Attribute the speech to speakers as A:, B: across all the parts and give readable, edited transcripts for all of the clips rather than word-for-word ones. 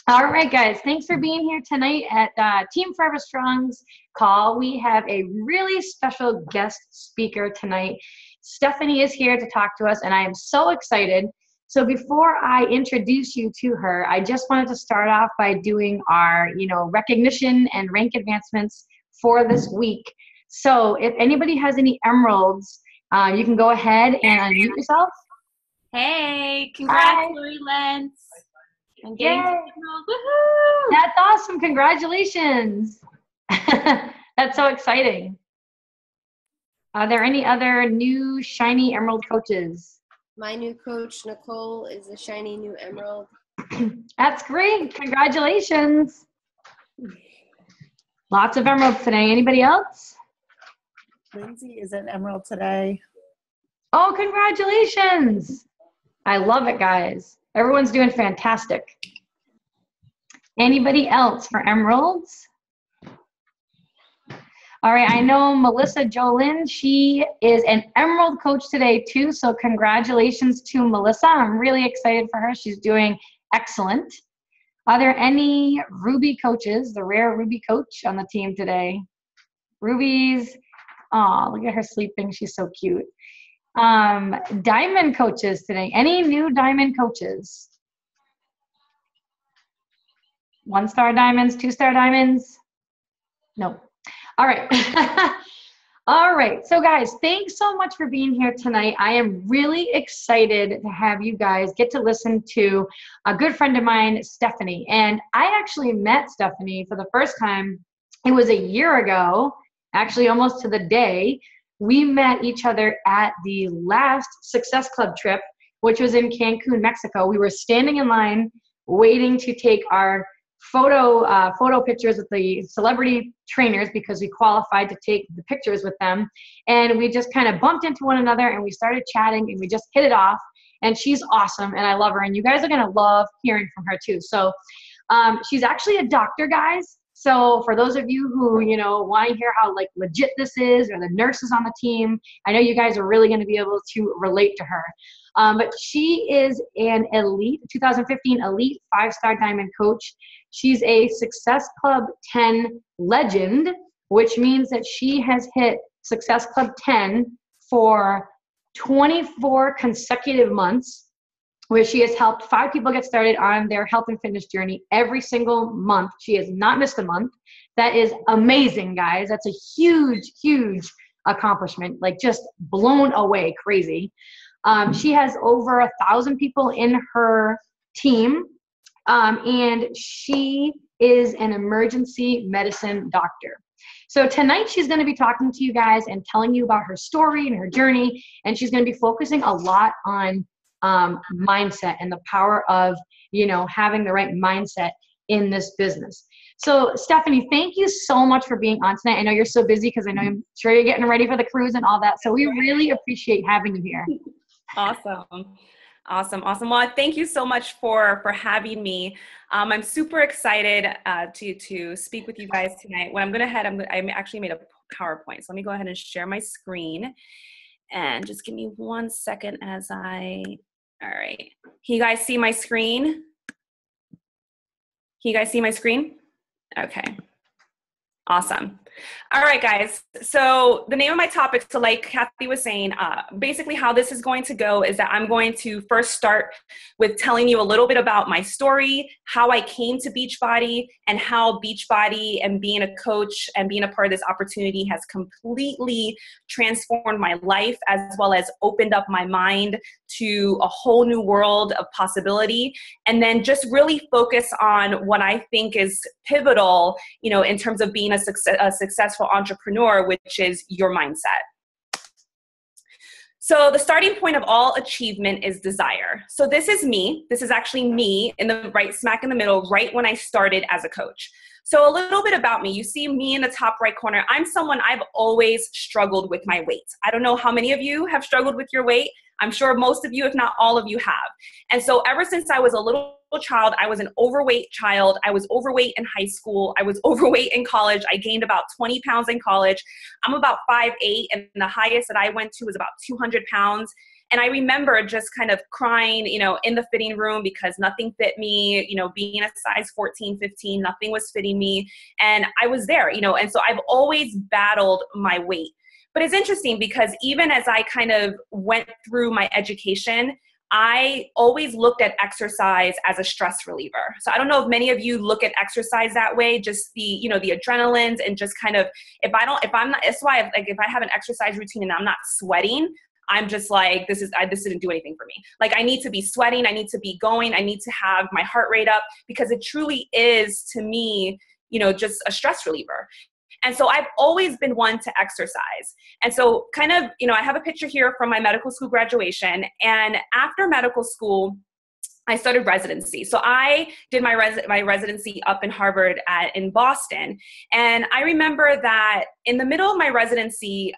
A: All right, guys, thanks for being here tonight at Team Forever Strong's call. We have a really special guest speaker tonight. Stephanie is here to talk to us, and I am so excited. So before I introduce you to her, I just wanted to start off by doing our, recognition and rank advancements for this week. So if anybody has any emeralds, you can go ahead and unmute yourself.
B: Hey, congrats,
A: Hi.
B: Lori Lentz. I'm
A: Yay.
B: getting to emerald. Woohoo!
A: That's awesome. Congratulations. That's so exciting. Are there any other new shiny emerald coaches?
C: My new coach, Nicole, is a shiny new emerald.
A: That's great. Congratulations. Lots of emeralds today. Anybody else?
D: Lindsay is an emerald today.
A: Oh, congratulations. I love it, guys. Everyone's doing fantastic. Anybody else for emeralds? All right, I know Melissa Jolin, she is an emerald coach today too, so congratulations to Melissa. I'm really excited for her. She's doing excellent. Are there any Ruby coaches, the rare Ruby coach on the team today? Ruby's, oh, look at her sleeping. She's so cute. Diamond coaches today. Any new diamond coaches? 1-star diamonds, 2-star diamonds? No. All right. All right. So guys, thanks so much for being here tonight. I am really excited to have you guys get to listen to a good friend of mine, Stephanie. And I actually met Stephanie for the first time. It was a year ago, actually almost to the day. We met each other at the last Success Club trip, which was in Cancun, Mexico. We were standing in line waiting to take our photo pictures with the celebrity trainers because we qualified to take the pictures with them. And we just kind of bumped into one another and we started chatting and we just hit it off. And she's awesome and I love her. And you guys are going to love hearing from her too. So she's actually a doctor, guys. So for those of you who, want to hear how legit this is, or the nurses on the team, I know you guys are really going to be able to relate to her. But she is an elite, 2015 elite 5-star diamond coach. She's a Success Club 10 legend, which means that she has hit Success Club 10 for 24 consecutive months, where she has helped 5 people get started on their health and fitness journey every single month. She has not missed a month. That is amazing, guys. That's a huge, huge accomplishment, just blown away, crazy. She has over 1,000 people in her team, and she is an emergency medicine doctor. So tonight she's going to be talking to you guys and telling you about her story and her journey, and she's going to be focusing a lot on mindset and the power of, having the right mindset in this business. So Stephanie, thank you so much for being on tonight. I know you're so busy because I know I'm sure you're getting ready for the cruise and all that. So we really appreciate having you here.
B: Awesome. Well, thank you so much for having me. I'm super excited to speak with you guys tonight. When I'm going to I actually made a PowerPoint. So let me go ahead and share my screen. And just give me 1 second all right. Can you guys see my screen? Okay. Awesome. All right, guys. So the name of my topic, so like Kathy was saying, basically how this is going to go is that I'm going to first start with telling you a little bit about my story, how I came to Beachbody, and how Beachbody and being a coach and being a part of this opportunity has completely transformed my life, as well as opened up my mind to a whole new world of possibility. And then just really focus on what I think is pivotal, in terms of being a successful entrepreneur, which is your mindset. So the starting point of all achievement is desire. So this is me. This is actually me in the right smack in the middle, right when I started as a coach. So a little bit about me. You see me in the top right corner. I'm someone, I've always struggled with my weight. I don't know how many of you have struggled with your weight. I'm sure most of you, if not all of you, have. And so ever since I was a little child, I was an overweight child. I was overweight in high school. I was overweight in college. I gained about 20 pounds in college. I'm about 5'8", and the highest that I went to was about 200 pounds. And I remember just kind of crying, you know, in the fitting room because nothing fit me, you know, being a size 14, 15, nothing was fitting me. And I was there, you know, and so I've always battled my weight. But it's interesting because even as I kind of went through my education, I always looked at exercise as a stress reliever. So I don't know if many of you look at exercise that way, just the, you know, the adrenalines and just kind of, if I'm not, that's why if I have an exercise routine and I'm not sweating, I'm just like, this didn't do anything for me. Like I need to be sweating. I need to be going. I need to have my heart rate up because it truly is to me, you know, just a stress reliever. And so I've always been one to exercise. And so kind of, you know, I have a picture here from my medical school graduation. And after medical school, I started residency. So I did my residency up in Harvard in Boston. And I remember that in the middle of my residency,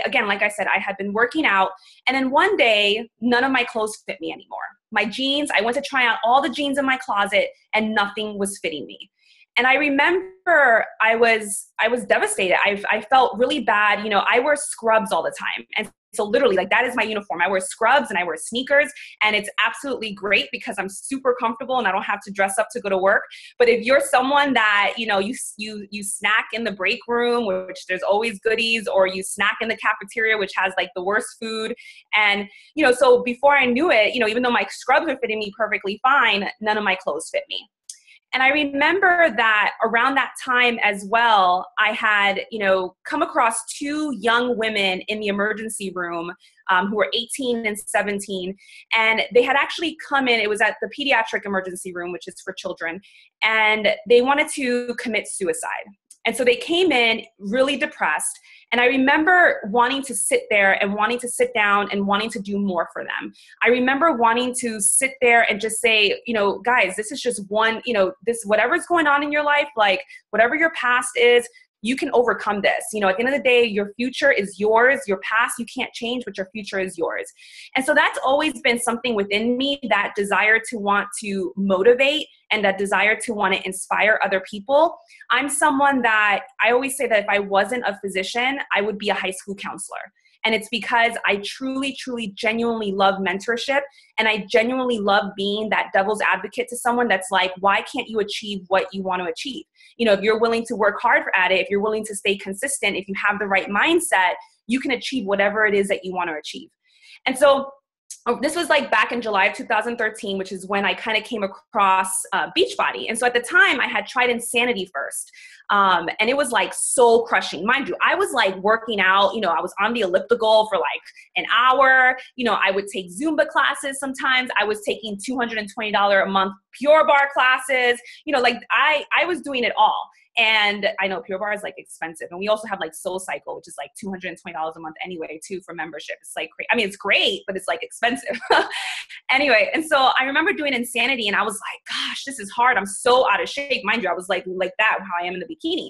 B: again, like I said, I had been working out. And then one day, none of my clothes fit me anymore. My jeans, I went to try out all the jeans in my closet and nothing was fitting me. And I remember I was devastated. I felt really bad. You know, I wear scrubs all the time. And so literally like that is my uniform. I wear scrubs and I wear sneakers and it's absolutely great because I'm super comfortable and I don't have to dress up to go to work. But if you're someone that, you know, you snack in the break room, which there's always goodies, or you snack in the cafeteria, which has like the worst food. And, you know, so before I knew it, you know, even though my scrubs were fitting me perfectly fine, none of my clothes fit me. And I remember that around that time as well, I had, you know, come across two young women in the emergency room who were 18 and 17. And they had actually come in, it was at the pediatric emergency room, which is for children, and they wanted to commit suicide. And so they came in really depressed. And I remember wanting to sit there and wanting to sit down and wanting to do more for them. I remember wanting to sit there and just say, you know, guys, this is just one, you know, this, whatever's going on in your life, like whatever your past is, you can overcome this. You know, at the end of the day, your future is yours. Your past, you can't change, but your future is yours. And so that's always been something within me, that desire to want to motivate and that desire to want to inspire other people. I'm someone that I always say that if I wasn't a physician, I would be a high school counselor. And it's because I truly, truly, genuinely love mentorship. And I genuinely love being that devil's advocate to someone that's like, why can't you achieve what you want to achieve? You know, if you're willing to work hard at it, if you're willing to stay consistent, if you have the right mindset, you can achieve whatever it is that you want to achieve. And so this was like back in July of 2013, which is when I kind of came across Beachbody. And so at the time I had tried Insanity first. And it was like soul crushing. Mind you, I was like working out, you know, I was on the elliptical for like an hour. You know, I would take Zumba classes sometimes. I was taking $220 a month Pure Barre classes. You know, like I was doing it all. And I know Pure Barre is like expensive. And we also have like Soul Cycle, which is like $220 a month anyway, too, for membership. It's like, I mean, it's great, but it's like expensive. Anyway, and so I remember doing Insanity and I was like, gosh, this is hard. I'm so out of shape. Mind you, I was like that, how I am in the bikini.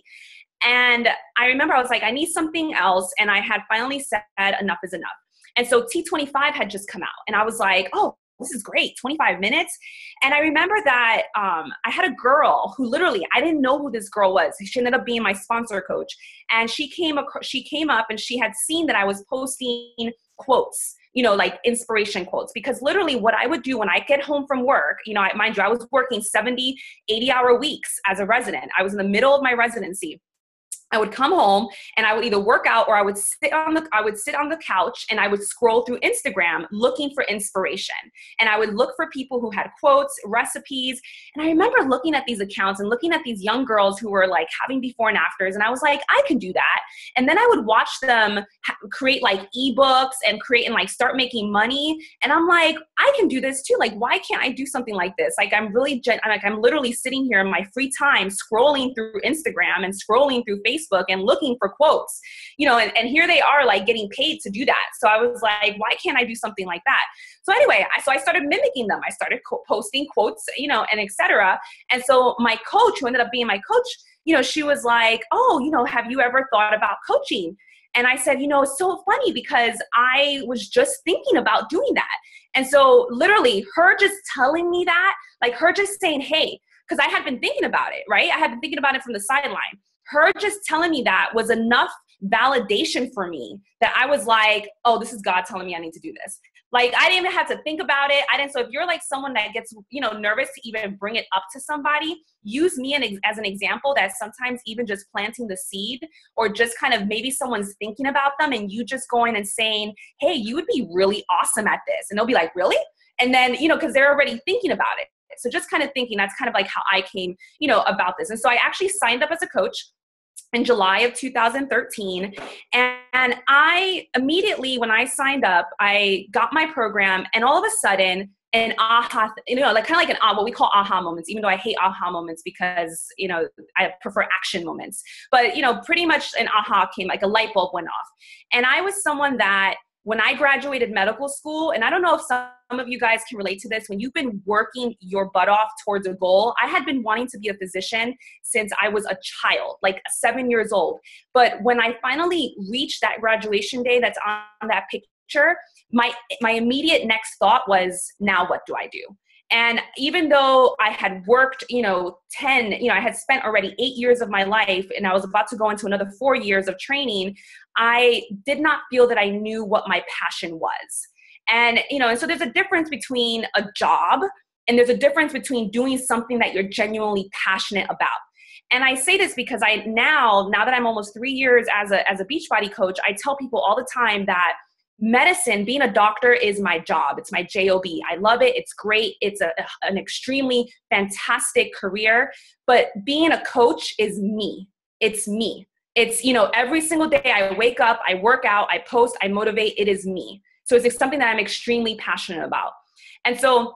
B: And I remember I was like, I need something else. And I had finally said enough is enough. And so T25 had just come out and I was like, oh, this is great, 25 minutes. And I remember that I had a girl who literally, I didn't know who this girl was. She ended up being my sponsor coach. And she came up and she had seen that I was posting quotes, you know, like inspiration quotes, because literally what I would do when I get home from work, you know, mind you, I was working 70, 80-hour weeks as a resident. I was in the middle of my residency. I would come home and I would either work out or I would sit on the couch and I would scroll through Instagram looking for inspiration. And I would look for people who had quotes, recipes. And I remember looking at these accounts and looking at these young girls who were like having before and afters. And I was like, I can do that. And then I would watch them create like ebooks and create and like start making money. And I'm like, I can do this too. Like, why can't I do something like this? Like, I'm literally sitting here in my free time scrolling through Instagram and scrolling through Facebook and looking for quotes, you know, and here they are like getting paid to do that. So I was like, why can't I do something like that? So anyway, I started mimicking them. I started posting quotes, you know, and etc. And so my coach, who ended up being my coach, you know, she was like, oh, you know, have you ever thought about coaching? And I said, you know, it's so funny because I was just thinking about doing that. And so literally her just telling me that, like her just saying, hey, because I had been thinking about it, right? I had been thinking about it from the sideline. Her just telling me that was enough validation for me that I was like, oh, this is God telling me I need to do this. Like, I didn't even have to think about it. So if you're like someone that gets, nervous to even bring it up to somebody, use me as an example that sometimes even just planting the seed, or just kind of maybe someone's thinking about them and you just going and saying, hey, you would be really awesome at this. And they'll be like, really? And then, because they're already thinking about it. So just kind of thinking, that's kind of like how I came, about this. And so I actually signed up as a coach in July of 2013. And I immediately, when I signed up, I got my program, and all of a sudden an aha, like kind of like what we call aha moments, even though I hate aha moments because, I prefer action moments, but, pretty much an aha came, like a light bulb went off. And I was someone that when I graduated medical school, and I don't know if some of you guys can relate to this, when you've been working your butt off towards a goal, I had been wanting to be a physician since I was a child, like 7 years old. But when I finally reached that graduation day that's on that picture, my immediate next thought was, now what do I do? And even though I had worked, I had spent already 8 years of my life, and I was about to go into another 4 years of training, I did not feel that I knew what my passion was. And, and so there's a difference between a job, and there's a difference between doing something that you're genuinely passionate about. And I say this because now that I'm almost 3 years as a Beachbody coach, I tell people all the time that medicine, being a doctor, is my job. It's my job. I love it. It's great. It's an extremely fantastic career. But being a coach is me. It's me. It's, every single day I wake up, I work out, I post, I motivate. It is me. So it's something that I'm extremely passionate about. And so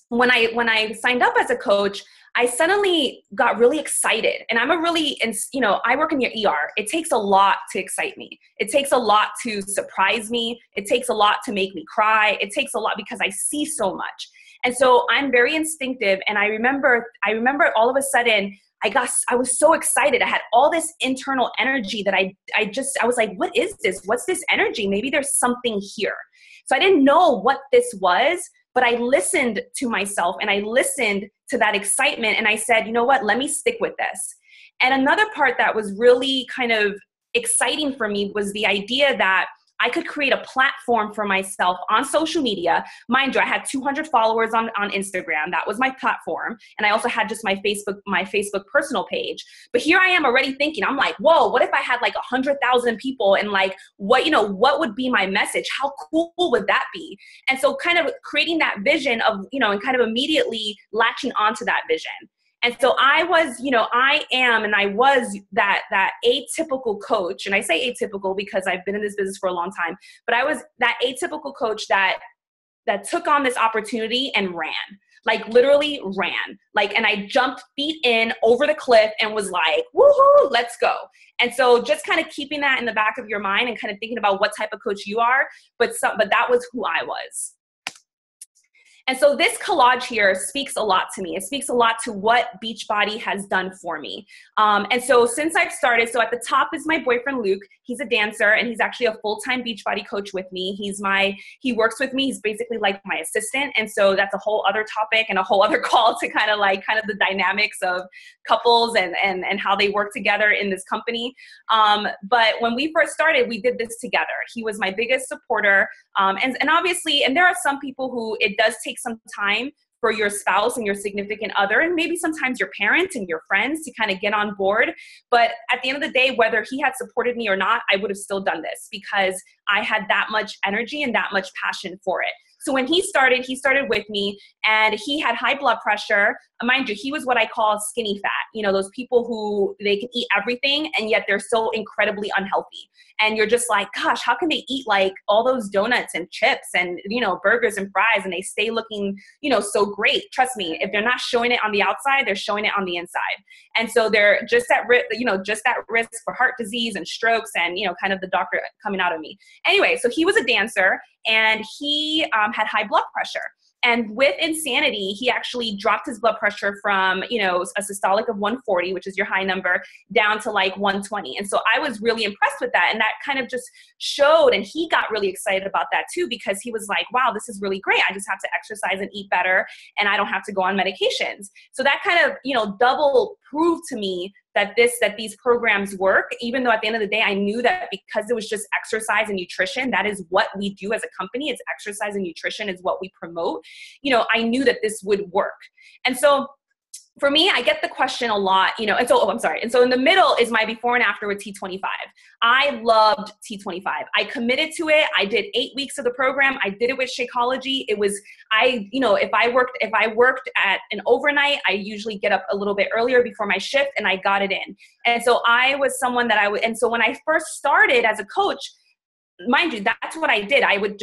B: when I signed up as a coach, I suddenly got really excited. And I work in the ER. It takes a lot to excite me. It takes a lot to surprise me. It takes a lot to make me cry. It takes a lot because I see so much. And so I'm very instinctive. And I remember all of a sudden, I was so excited. I had all this internal energy that I was like, what is this? What's this energy? Maybe there's something here. So I didn't know what this was, but I listened to myself and I listened to that excitement. And I said, you know what, let me stick with this. And another part that was really kind of exciting for me was the idea that I could create a platform for myself on social media. Mind you, I had 200 followers on Instagram. That was my platform. And I also had just my Facebook personal page. But here I am already thinking, I'm like, whoa, what if I had like 100,000 people, and like, what would be my message? How cool would that be? And so kind of creating that vision of, and kind of immediately latching onto that vision. And so I was that atypical coach. And I say atypical because I've been in this business for a long time, but I was that atypical coach that took on this opportunity and ran, like literally ran, like, and I jumped feet in over the cliff and was like, woohoo, let's go. And so just kind of keeping that in the back of your mind and kind of thinking about what type of coach you are, but that was who I was. And so this collage here speaks a lot to me. It speaks a lot to what Beachbody has done for me. And so since I've started, so at the top is my boyfriend, Luke. He's a dancer, and he's actually a full-time Beachbody coach with me. He works with me. He's basically like my assistant. And so that's a whole other topic and a whole other call to kind of the dynamics of couples and how they work together in this company. But when we first started, we did this together. He was my biggest supporter. And obviously, and there are some people who it does take some time for your spouse and your significant other, and maybe sometimes your parents and your friends to kind of get on board. But at the end of the day, whether he had supported me or not, I would have still done this because I had that much energy and that much passion for it. So when he started with me, and he had high blood pressure. Mind you, he was what I call skinny fat. Those people who they can eat everything and yet they're so incredibly unhealthy. And you're just like, gosh, how can they eat like all those donuts and chips and, burgers and fries, and they stay looking, so great? Trust me, if they're not showing it on the outside, they're showing it on the inside. And so they're just at risk for heart disease and strokes and, kind of the doctor coming out of me. Anyway, so he was a dancer, and he had high blood pressure. And with insanity, he actually dropped his blood pressure from, a systolic of 140, which is your high number, down to like 120. And so I was really impressed with that. And that kind of just showed, and he got really excited about that too, because he was like, wow, this is really great. I just have to exercise and eat better, and I don't have to go on medications. So that kind of, double proved to me that these programs work, even though at the end of the day, I knew that because it was just exercise and nutrition, that is what we do as a company. It's exercise and nutrition is what we promote. I knew that this would work. And so for me, I get the question a lot, and so, I'm sorry. And so in the middle is my before and after with T25. I loved T25. I committed to it. I did 8 weeks of the program. I did it with Shakeology. It was, if I worked at an overnight, I usually get up a little bit earlier before my shift and I got it in. And so I was someone that and so when I first started as a coach, mind you, that's what I did. I would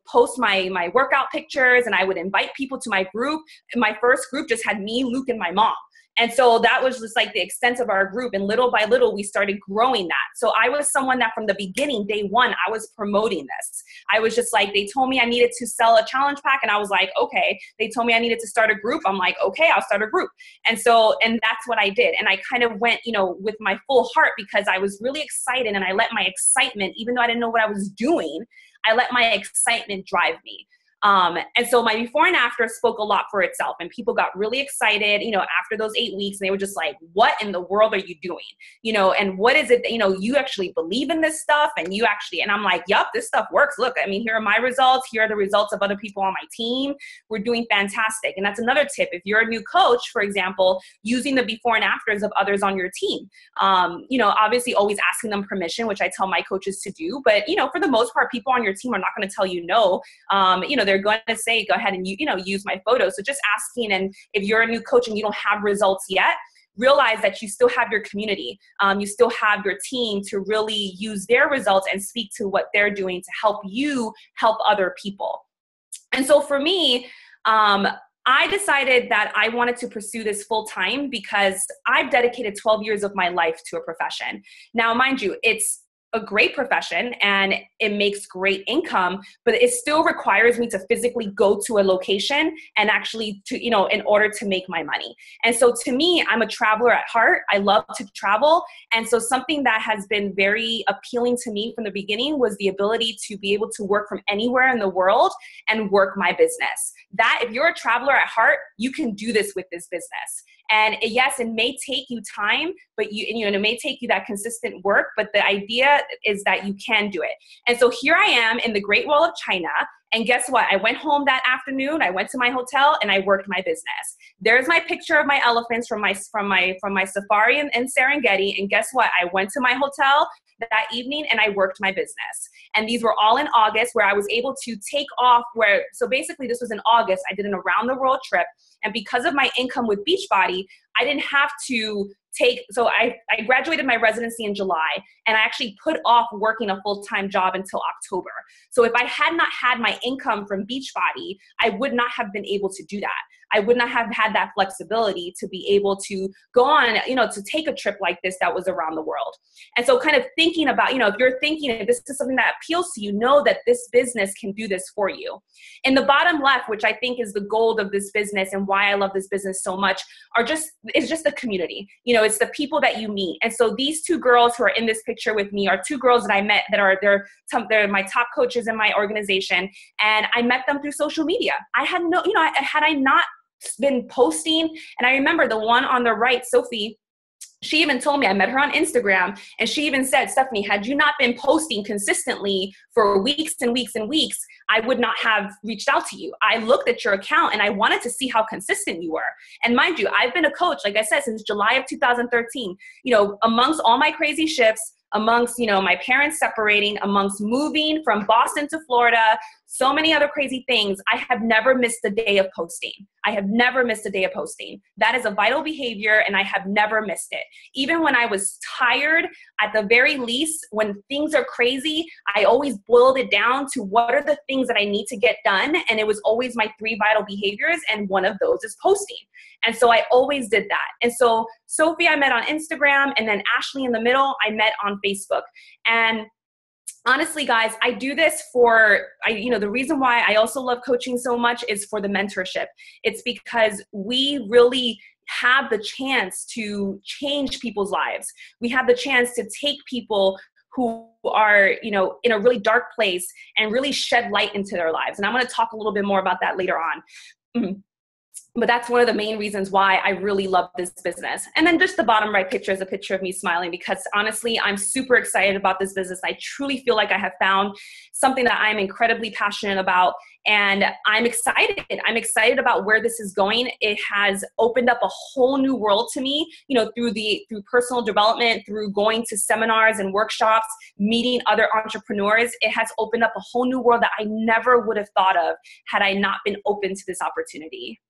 B: post my workout pictures and I would invite people to my group. My first group just had me, Luke, and my mom. And so that was just like the extent of our group. And little by little, we started growing that. So I was someone that from the beginning, day one, I was promoting this. I was just like, they told me I needed to sell a challenge pack. And I was like, okay. They told me I needed to start a group. I'm like, okay, I'll start a group. And that's what I did. And I kind of went, with my full heart because I was really excited. And I let my excitement, even though I didn't know what I was doing, I let my excitement drive me. And so my before and after spoke a lot for itself, and people got really excited, after those 8 weeks, and they were just like, what in the world are you doing? And what is it that, you actually believe in this stuff? And and I'm like, yup, this stuff works. Look, here are my results. Here are the results of other people on my team. We're doing fantastic. And that's another tip. If you're a new coach, for example, using the before and afters of others on your team, obviously always asking them permission, which I tell my coaches to do. But, for the most part, people on your team are not going to tell you no. They're going to say, go ahead and, use my photos. So just asking, and if you're a new coach and you don't have results yet, realize that you still have your community. You still have your team to really use their results and speak to what they're doing to help you help other people. And so for me, I decided that I wanted to pursue this full time because I've dedicated 12 years of my life to a profession. Now, mind you, it's a great profession and it makes great income, but it still requires me to physically go to a location and actually in order to make my money. And so to me, I'm a traveler at heart. I love to travel. And so something that has been very appealing to me from the beginning was the ability to be able to work from anywhere in the world and work my business. That if you're a traveler at heart, you can do this with this business. And yes, it may take you time, but it may take you that consistent work, but the idea is that you can do it. And so here I am in the Great Wall of China. And guess what? I went home that afternoon. I went to my hotel and I worked my business. There's my picture of my elephants from my safari in Serengeti. And guess what? I went to my hotel that evening and I worked my business. And these were all in August, where I was able to take off so basically this was in August. I did an around the world trip. And because of my income with Beachbody, I didn't have to so I graduated my residency in July, and I actually put off working a full-time job until October. So if I had not had my income from Beachbody, I would not have been able to do that. I would not have had that flexibility to be able to go on, to take a trip like this that was around the world. And so kind of thinking about, if you're thinking if this is something that appeals to you, know that this business can do this for you. In the bottom left, which I think is the gold of this business and why I love this business so much, is just the community. It's the people that you meet. And so these two girls who are in this picture with me are two girls that I met that they're my top coaches in my organization. And I met them through social media. I had had I not been posting, and I remember the one on the right, Sophie, she even told me, I met her on Instagram, and she even said, Stephanie, had you not been posting consistently for weeks and weeks and weeks, I would not have reached out to you. I looked at your account and I wanted to see how consistent you were. And mind you, I've been a coach, like I said, since July of 2013, amongst all my crazy shifts, amongst, my parents separating, amongst moving from Boston to Florida, so many other crazy things, I have never missed a day of posting. I have never missed a day of posting. That is a vital behavior, and I have never missed it. Even when I was tired, at the very least, when things are crazy, I always boiled it down to what are the things that I need to get done, and it was always my 3 vital behaviors, and one of those is posting. And so I always did that. And so Sophie I met on Instagram, and then Ashley in the middle I met on Facebook. And honestly, guys, I do this the reason why I also love coaching so much is for the mentorship. It's because we really have the chance to change people's lives. We have the chance to take people who are, in a really dark place and really shed light into their lives. And I'm going to talk a little bit more about that later on. But that's one of the main reasons why I really love this business. And then just the bottom right picture is a picture of me smiling, because honestly, I'm super excited about this business. I truly feel like I have found something that I'm incredibly passionate about. And I'm excited. I'm excited about where this is going. It has opened up a whole new world to me, you know, through personal development, through going to seminars and workshops, meeting other entrepreneurs. It has opened up a whole new world that I never would have thought of had I not been open to this opportunity.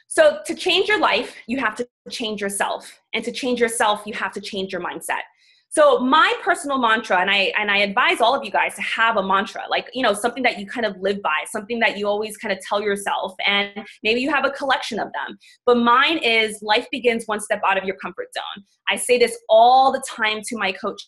B: So to change your life, you have to change yourself. And to change yourself, you have to change your mindset. So my personal mantra, and I advise all of you guys to have a mantra, like, you know, something that you kind of live by, something that you always kind of tell yourself, and maybe you have a collection of them. But mine is, life begins one step out of your comfort zone. I say this all the time to my coaches,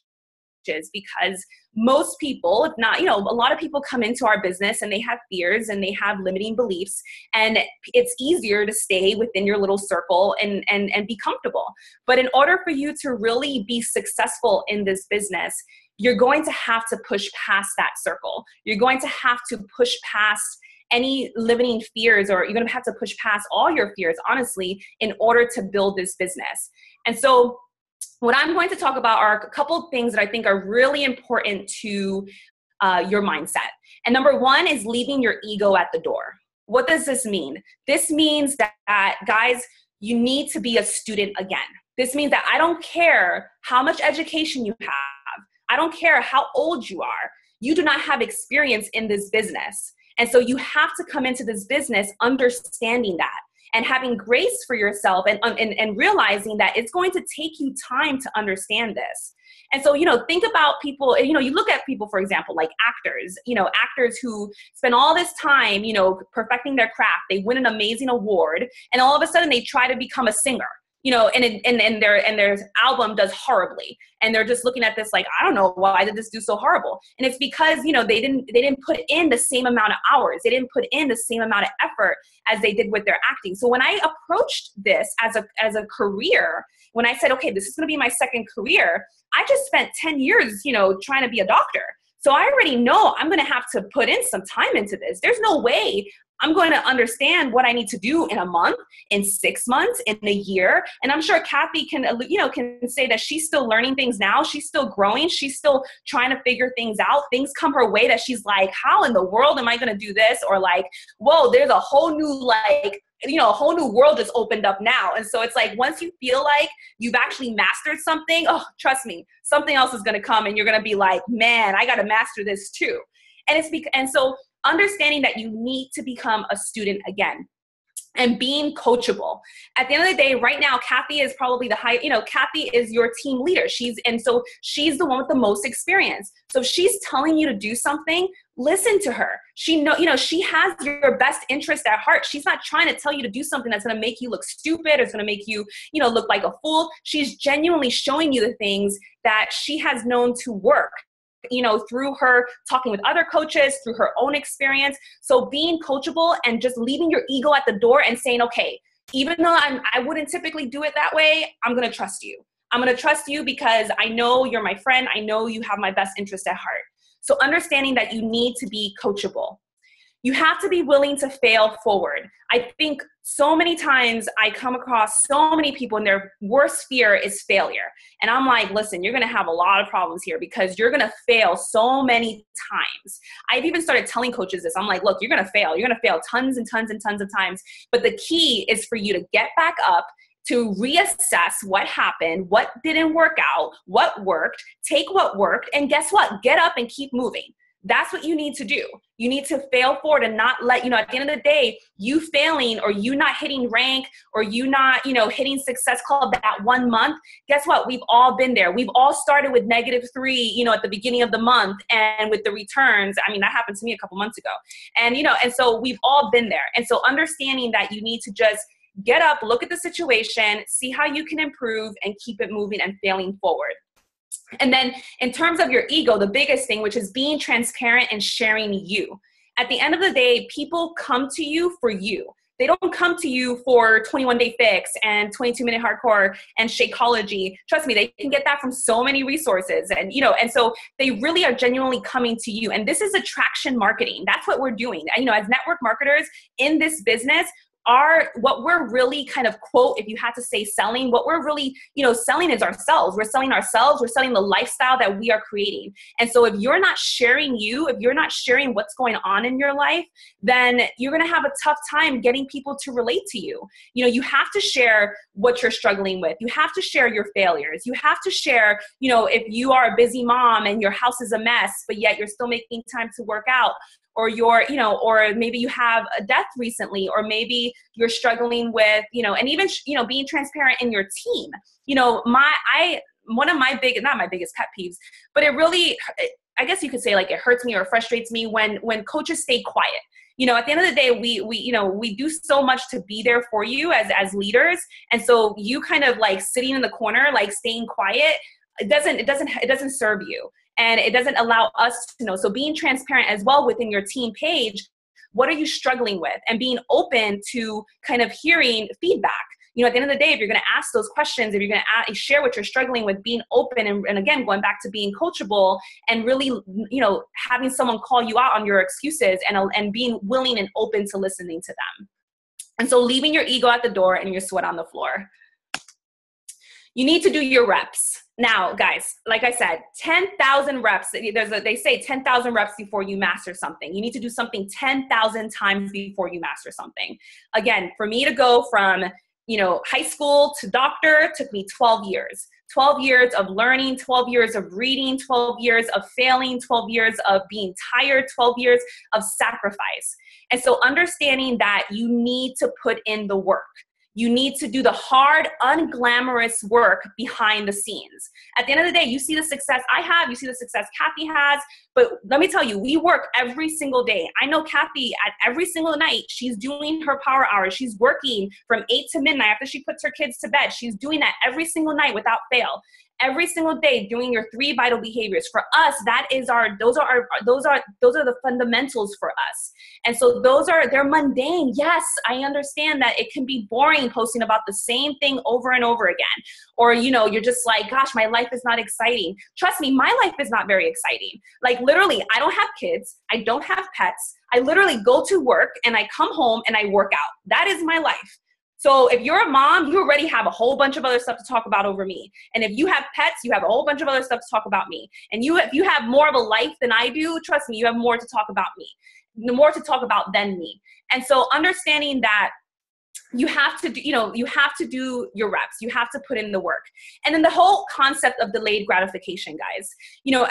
B: because most people, if not, you know, a lot of people come into our business and they have fears and they have limiting beliefs, and it's easier to stay within your little circle and be comfortable. But in order for you to really be successful in this business, you're going to have to push past that circle. You're going to have to push past any limiting fears, or you're going to have to push past all your fears, honestly, in order to build this business. And so what I'm going to talk about are a couple of things that I think are really important to your mindset. And number one is leaving your ego at the door. What does this mean? This means that, guys, you need to be a student again. This means that I don't care how much education you have. I don't care how old you are. You do not have experience in this business. And so you have to come into this business understanding that, and having grace for yourself, and realizing that it's going to take you time to understand this. And so, you know, think about people, you know, you look at people, for example, like actors, you know, actors who spend all this time, you know, perfecting their craft. They win an amazing award, and all of a sudden they try to become a singer, you know, and their album does horribly. And they're just looking at this like, I don't know, why did this do so horrible? And it's because, you know, they didn't put in the same amount of hours. They didn't put in the same amount of effort as they did with their acting. So when I approached this as a career, when I said, okay, this is going to be my second career, I just spent 10 years, you know, trying to be a doctor. So I already know I'm going to have to put in some time into this. There's no way I'm going to understand what I need to do in a month, in 6 months, in a year. And I'm sure Kathy can say that she's still learning things now. She's still growing. She's still trying to figure things out. Things come her way that she's like, how in the world am I going to do this? Or like, whoa, there's a whole new, like, you know, a whole new world just opened up now. And so it's like, once you feel like you've actually mastered something, oh, trust me, something else is going to come and you're going to be like, man, I got to master this too. And so understanding that you need to become a student again, and being coachable. At the end of the day, right now, Kathy is probably Kathy is your team leader. She's the one with the most experience. So if she's telling you to do something, listen to her. She has your best interest at heart. She's not trying to tell you to do something that's going to make you look stupid, or it's going to make you, you know, look like a fool. She's genuinely showing you the things that she has known to work, you know, through her talking with other coaches, through her own experience. So being coachable and just leaving your ego at the door and saying, okay, even though I wouldn't typically do it that way, I'm going to trust you. I'm going to trust you because I know you're my friend. I know you have my best interest at heart. So understanding that you need to be coachable. You have to be willing to fail forward. I think so many times I come across so many people and their worst fear is failure. And I'm like, listen, you're going to have a lot of problems here because you're going to fail so many times. I've even started telling coaches this. I'm like, look, you're going to fail. You're going to fail tons and tons and tons of times. But the key is for you to get back up, to reassess what happened, what didn't work out, what worked, take what worked, and guess what? Get up and keep moving. That's what you need to do. You need to fail forward and not let, you know, at the end of the day, you failing or you not hitting rank or you not, you know, hitting Success Club that 1 month. Guess what? We've all been there. We've all started with -3, you know, at the beginning of the month, and with the returns. I mean, that happened to me a couple months ago. And, you know, and so we've all been there. And so understanding that you need to just get up, look at the situation, see how you can improve, and keep it moving and failing forward. And then in terms of your ego, the biggest thing, which is being transparent and sharing you. At the end of the day, people come to you for you. They don't come to you for 21 Day Fix and 22-minute hardcore and Shakeology. Trust me, they can get that from so many resources. And, and so they really are genuinely coming to you. And this is attraction marketing. That's what we're doing. And, as network marketers in this business, what we're really kind of, quote, if you had to say selling, what we're really, selling is ourselves. We're selling ourselves. We're selling the lifestyle that we are creating. And so if you're not sharing if you're not sharing what's going on in your life, then you're going to have a tough time getting people to relate to you. You have to share what you're struggling with. You have to share your failures. You have to share, if you are a busy mom and your house is a mess, but yet you're still making time to work out, or or maybe you have a death recently, or maybe you're struggling with, and even, being transparent in your team. One of my not my biggest pet peeves, but it really, I guess you could say, like, it hurts me or frustrates me when coaches stay quiet. At the end of the day, we do so much to be there for you as leaders. And so you kind of like sitting in the corner, like staying quiet, it doesn't serve you. And it doesn't allow us to know. So being transparent as well within your team page, what are you struggling with? And being open to kind of hearing feedback. At the end of the day, if you're going to ask those questions, if you're going to share what you're struggling with, being open, and again, going back to being coachable and really, having someone call you out on your excuses and being willing and open to listening to them. And so leaving your ego at the door and your sweat on the floor. You need to do your reps. Now, guys, like I said, 10,000 reps. They say 10,000 reps before you master something. You need to do something 10,000 times before you master something. Again, for me to go from, high school to doctor took me 12 years. 12 years of learning, 12 years of reading, 12 years of failing, 12 years of being tired, 12 years of sacrifice. And so understanding that you need to put in the work. You need to do the hard, unglamorous work behind the scenes. At the end of the day, you see the success I have, you see the success Kathy has, but let me tell you, we work every single day. I know Kathy, at every single night, she's doing her power hours. She's working from 8 to midnight after she puts her kids to bed. She's doing that every single night without fail. Every single day doing your 3 vital behaviors. For us, those are the fundamentals for us. And so they're mundane. Yes, I understand that it can be boring posting about the same thing over and over again. Or, you're just like, gosh, my life is not exciting. Trust me, my life is not very exciting. Like literally, I don't have kids. I don't have pets. I literally go to work and I come home and I work out. That is my life. So if you're a mom, you already have a whole bunch of other stuff to talk about over me. And if you have pets, you have a whole bunch of other stuff to talk about me. And if you have more of a life than I do, trust me, you have more to talk about me, more to talk about than me. And so understanding that you have to do, you have to do your reps. You have to put in the work. And then the whole concept of delayed gratification, guys,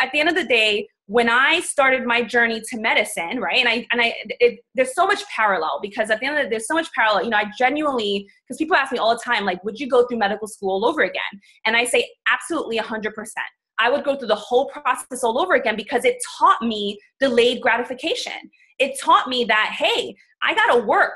B: at the end of the day, when I started my journey to medicine, right? There's so much parallel, because at the end of the day, there's so much parallel. I genuinely, because people ask me all the time, like, would you go through medical school all over again? And I say, absolutely 100%. I would go through the whole process all over again, because it taught me delayed gratification. It taught me that, hey, I got to work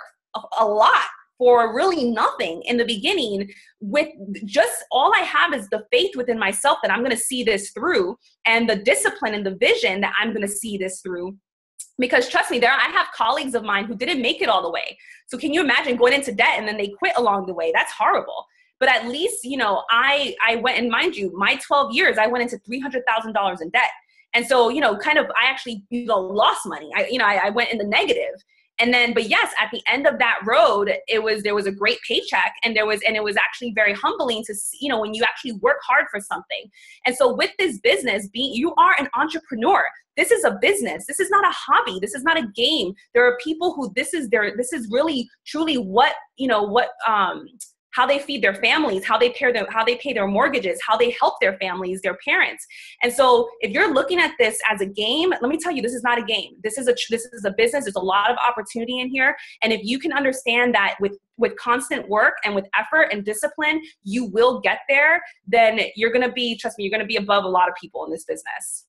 B: a lot for really nothing in the beginning, with just all I have is the faith within myself that I'm going to see this through, and the discipline and the vision that I'm going to see this through. Because trust me, I have colleagues of mine who didn't make it all the way. So can you imagine going into debt and then they quit along the way? That's horrible. But at least, I went, and mind you, my 12 years, I went into $300,000 in debt. And so, I actually, lost money. I went in the negative. And then, but yes, at the end of that road, there was a great paycheck, and it was actually very humbling to see, when you actually work hard for something. And so with this business, you are an entrepreneur. This is a business. This is not a hobby. This is not a game. There are people who this is really truly what, how they feed their families, how they pay their mortgages, how they help their families, their parents. And so if you're looking at this as a game, let me tell you, this is not a game. This is a business. There's a lot of opportunity in here. And if you can understand that with constant work and with effort and discipline, you will get there, then you're going to be, trust me, you're going to be above a lot of people in this business.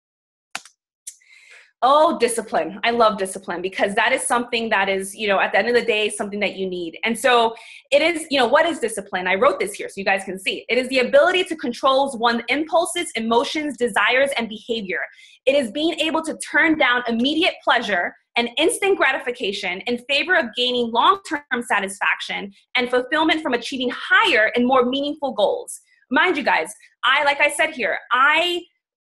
B: Oh, discipline. I love discipline, because that is something that is, at the end of the day, something that you need. And so it is, what is discipline? I wrote this here so you guys can see. It is the ability to control one's impulses, emotions, desires, and behavior. It is being able to turn down immediate pleasure and instant gratification in favor of gaining long-term satisfaction and fulfillment from achieving higher and more meaningful goals. Mind you guys, like I said here, I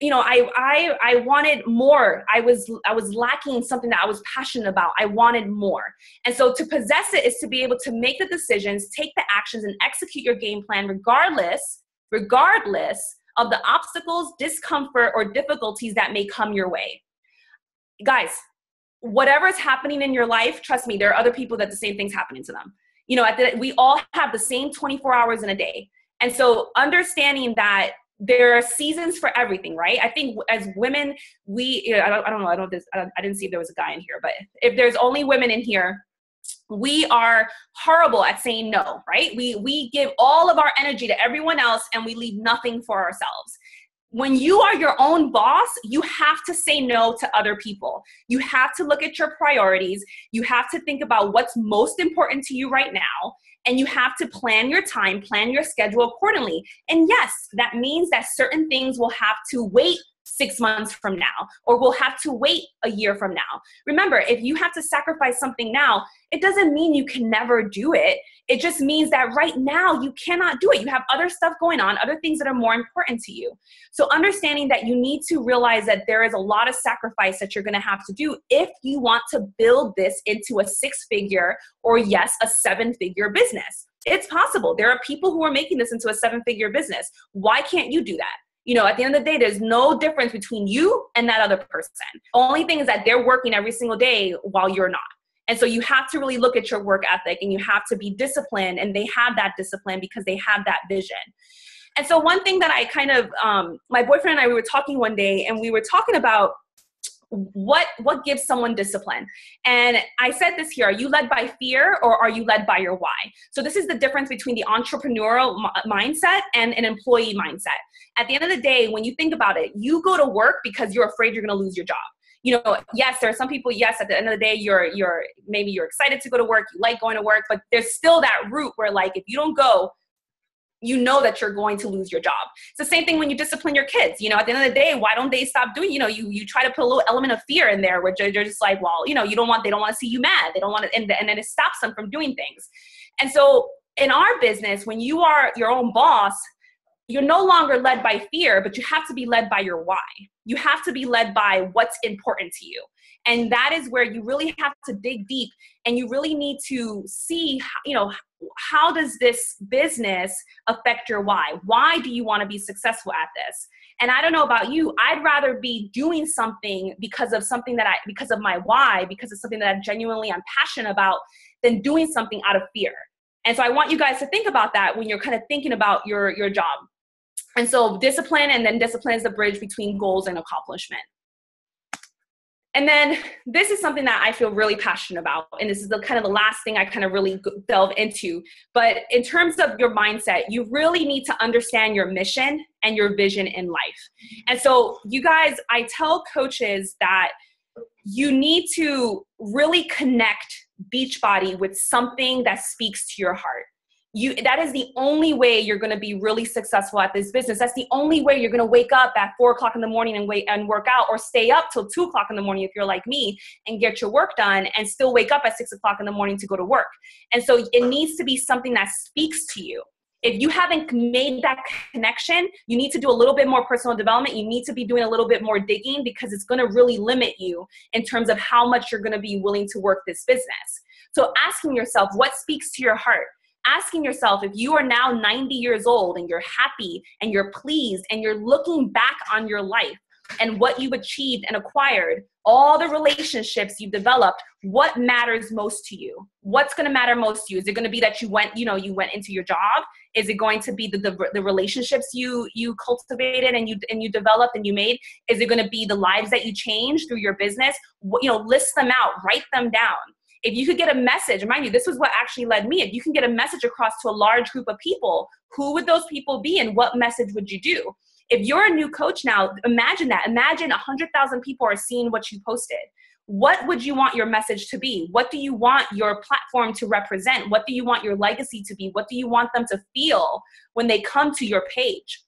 B: wanted more. I was lacking something that I was passionate about. I wanted more. And so to possess it is to be able to make the decisions, take the actions, and execute your game plan regardless of the obstacles, discomfort, or difficulties that may come your way. Guys, whatever is happening in your life, trust me, there are other people that the same thing's happening to them. We all have the same 24 hours in a day. And so understanding that there are seasons for everything, right? I think as women, I don't know, I didn't see if there was a guy in here, but if there's only women in here, we are horrible at saying no, right? We give all of our energy to everyone else and we leave nothing for ourselves. When you are your own boss, you have to say no to other people. You have to look at your priorities. You have to think about what's most important to you right now. And you have to plan your time, plan your schedule accordingly. And yes, that means that certain things will have to wait 6 months from now, or we'll have to wait a year from now. Remember, if you have to sacrifice something now, it doesn't mean you can never do it. It just means that right now you cannot do it. You have other stuff going on, other things that are more important to you. So understanding that you need to realize that there is a lot of sacrifice that you're going to have to do if you want to build this into a 6-figure or yes, a 7-figure business. It's possible. There are people who are making this into a 7-figure business. Why can't you do that? At the end of the day, there's no difference between you and that other person. Only thing is that they're working every single day while you're not. And so you have to really look at your work ethic and you have to be disciplined, and they have that discipline because they have that vision. And so one thing that I kind of, my boyfriend and I, we were talking one day and we were talking about what gives someone discipline. And I said this here: are you led by fear or are you led by your why? So this is the difference between the entrepreneurial mindset and an employee mindset. At the end of the day, when you think about it, you go to work because you're afraid you're going to lose your job. Yes, there are some people, yes, at the end of the day, maybe you're excited to go to work, you like going to work, but there's still that root where, like, if you don't go, you know that you're going to lose your job. It's the same thing when you discipline your kids. At the end of the day, why don't they stop doing, you try to put a little element of fear in there where they're just like, well, they don't want to see you mad. They don't want to, and then it stops them from doing things. And so in our business, when you are your own boss, you're no longer led by fear, but you have to be led by your why. You have to be led by what's important to you. And that is where you really have to dig deep, and you really need to see, how does this business affect your why? Why do you want to be successful at this? And I don't know about you, I'd rather be doing something because of my why, because it's something that I genuinely am passionate about, than doing something out of fear. And so I want you guys to think about that when you're kind of thinking about your job. And so discipline, and then discipline is the bridge between goals and accomplishment. And then this is something that I feel really passionate about. And this is the kind of the last thing I kind of really delve into. But in terms of your mindset, you really need to understand your mission and your vision in life. And so you guys, I tell coaches that you need to really connect Beachbody with something that speaks to your heart. That is the only way you're going to be really successful at this business. That's the only way you're going to wake up at 4 o'clock in the morning and work out, or stay up till 2 o'clock in the morning if you're like me, and get your work done, and still wake up at 6 o'clock in the morning to go to work. And so it needs to be something that speaks to you. If you haven't made that connection, you need to do a little bit more personal development. You need to be doing a little bit more digging, because it's going to really limit you in terms of how much you're going to be willing to work this business. So asking yourself, what speaks to your heart? Asking yourself, if you are now 90 years old and you're happy and you're pleased and you're looking back on your life and what you've achieved and acquired, all the relationships you've developed, what matters most to you? What's going to matter most to you? Is it going to be that you went into your job? Is it going to be the relationships you cultivated and you developed and you made? Is it going to be the lives that you changed through your business? List them out, write them down. If you could get a message, mind you, this was what actually led me. If you can get a message across to a large group of people, who would those people be and what message would you do? If you're a new coach now, imagine that. Imagine 100,000 people are seeing what you posted. What would you want your message to be? What do you want your platform to represent? What do you want your legacy to be? What do you want them to feel when they come to your page?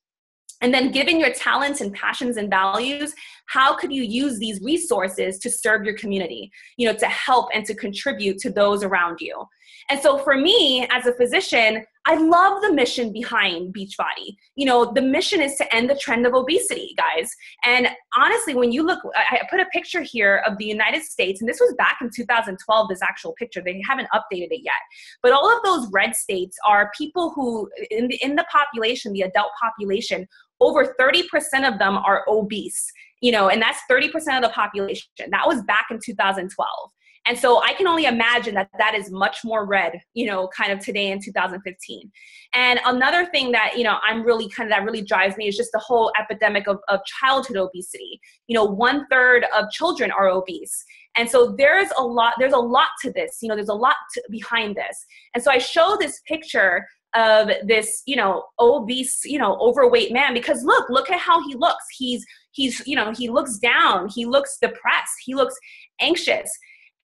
B: And then given your talents and passions and values, how could you use these resources to serve your community, to help and to contribute to those around you? And so for me as a physician, I love the mission behind Beachbody. The mission is to end the trend of obesity, guys. And honestly, when you look, I put a picture here of the United States, and this was back in 2012, this actual picture. They haven't updated it yet. But all of those red states are people who, in the population, the adult population, over 30% of them are obese, and that's 30% of the population. That was back in 2012. And so I can only imagine that that is much more red, kind of today in 2015. And another thing that, that really drives me is just the whole epidemic of childhood obesity. 1/3 of children are obese. And so there's a lot to this, there's a lot behind this. And so I show this picture of this, obese, overweight man, because look at how he looks. He looks down, he looks depressed, he looks anxious.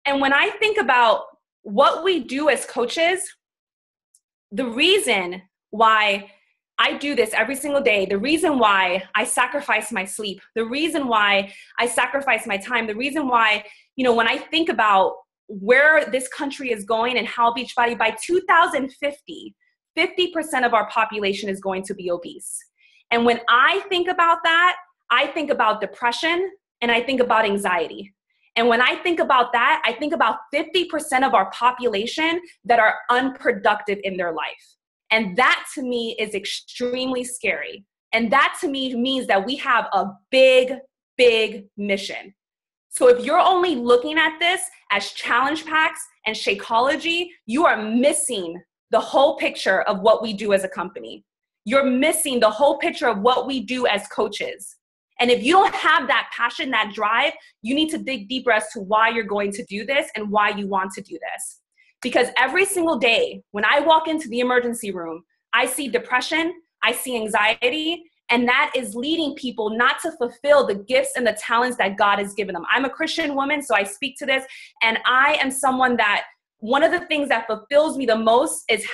B: And when I think about what we do as coaches, the reason why I do this every single day, the reason why I sacrifice my sleep, the reason why I sacrifice my time, the reason why, when I think about where this country is going and how Beachbody, by 2050, 50% of our population is going to be obese. And when I think about that, I think about depression and I think about anxiety. And when I think about that, I think about 50% of our population that are unproductive in their life. And that to me is extremely scary. And that to me means that we have a big, big mission. So if you're only looking at this as challenge packs and Shakeology, you are missing the whole picture of what we do as a company. You're missing the whole picture of what we do as coaches. And if you don't have that passion, that drive, you need to dig deeper as to why you're going to do this and why you want to do this. Because every single day when I walk into the emergency room, I see depression, I see anxiety, and that is leading people not to fulfill the gifts and the talents that God has given them. I'm a Christian woman, so I speak to this, and I am someone that one of the things that fulfills me the most is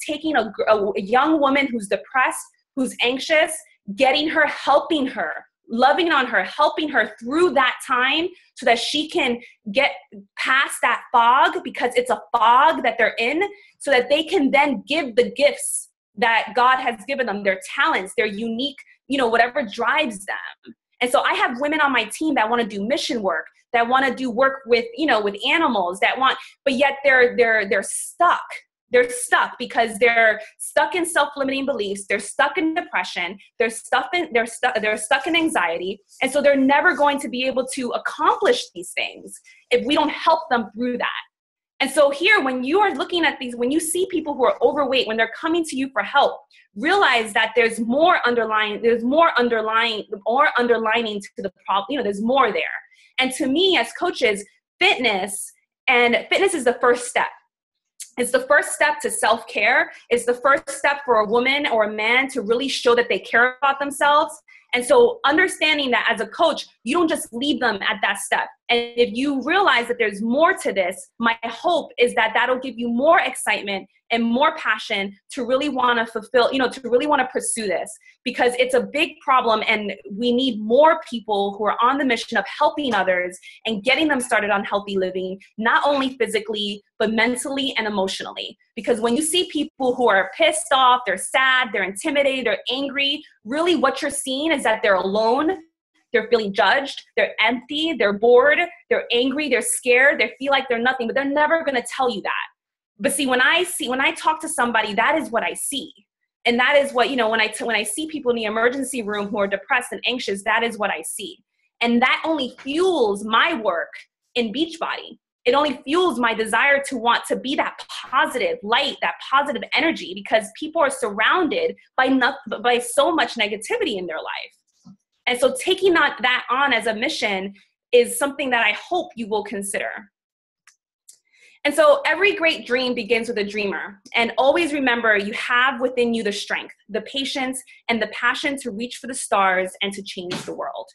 B: taking a young woman who's depressed, who's anxious, getting her, helping her, loving on her, helping her through that time so that she can get past that fog, because it's a fog that they're in, so that they can then give the gifts that God has given them, their talents, their unique, whatever drives them. And so I have women on my team that want to do mission work, that want to do work with, with animals, but yet they're stuck. They're stuck because they're stuck in self-limiting beliefs. They're stuck in depression. They're stuck in anxiety. And so they're never going to be able to accomplish these things if we don't help them through that. And so here, when you are looking at these, when you see people who are overweight, when they're coming to you for help, realize that there's more underlining to the problem. There's more there. And to me, as coaches, fitness is the first step. It's the first step to self-care. It's the first step for a woman or a man to really show that they care about themselves. And so understanding that as a coach, you don't just leave them at that step. And if you realize that there's more to this, my hope is that that'll give you more excitement and more passion to really want to fulfill, to really want to pursue this, because it's a big problem and we need more people who are on the mission of helping others and getting them started on healthy living, not only physically, but mentally and emotionally. Because when you see people who are pissed off, they're sad, they're intimidated, they're angry, really what you're seeing is that they're alone. They're feeling judged, they're empty, they're bored, they're angry, they're scared, they feel like they're nothing, but they're never gonna tell you that. But see, when I talk to somebody, that is what I see. And that is what, when I see people in the emergency room who are depressed and anxious, that is what I see. And that only fuels my work in Beachbody. It only fuels my desire to want to be that positive light, that positive energy, because people are surrounded by so much negativity in their life. And so taking that on as a mission is something that I hope you will consider. And so every great dream begins with a dreamer. And always remember, you have within you the strength, the patience, and the passion to reach for the stars and to change the world.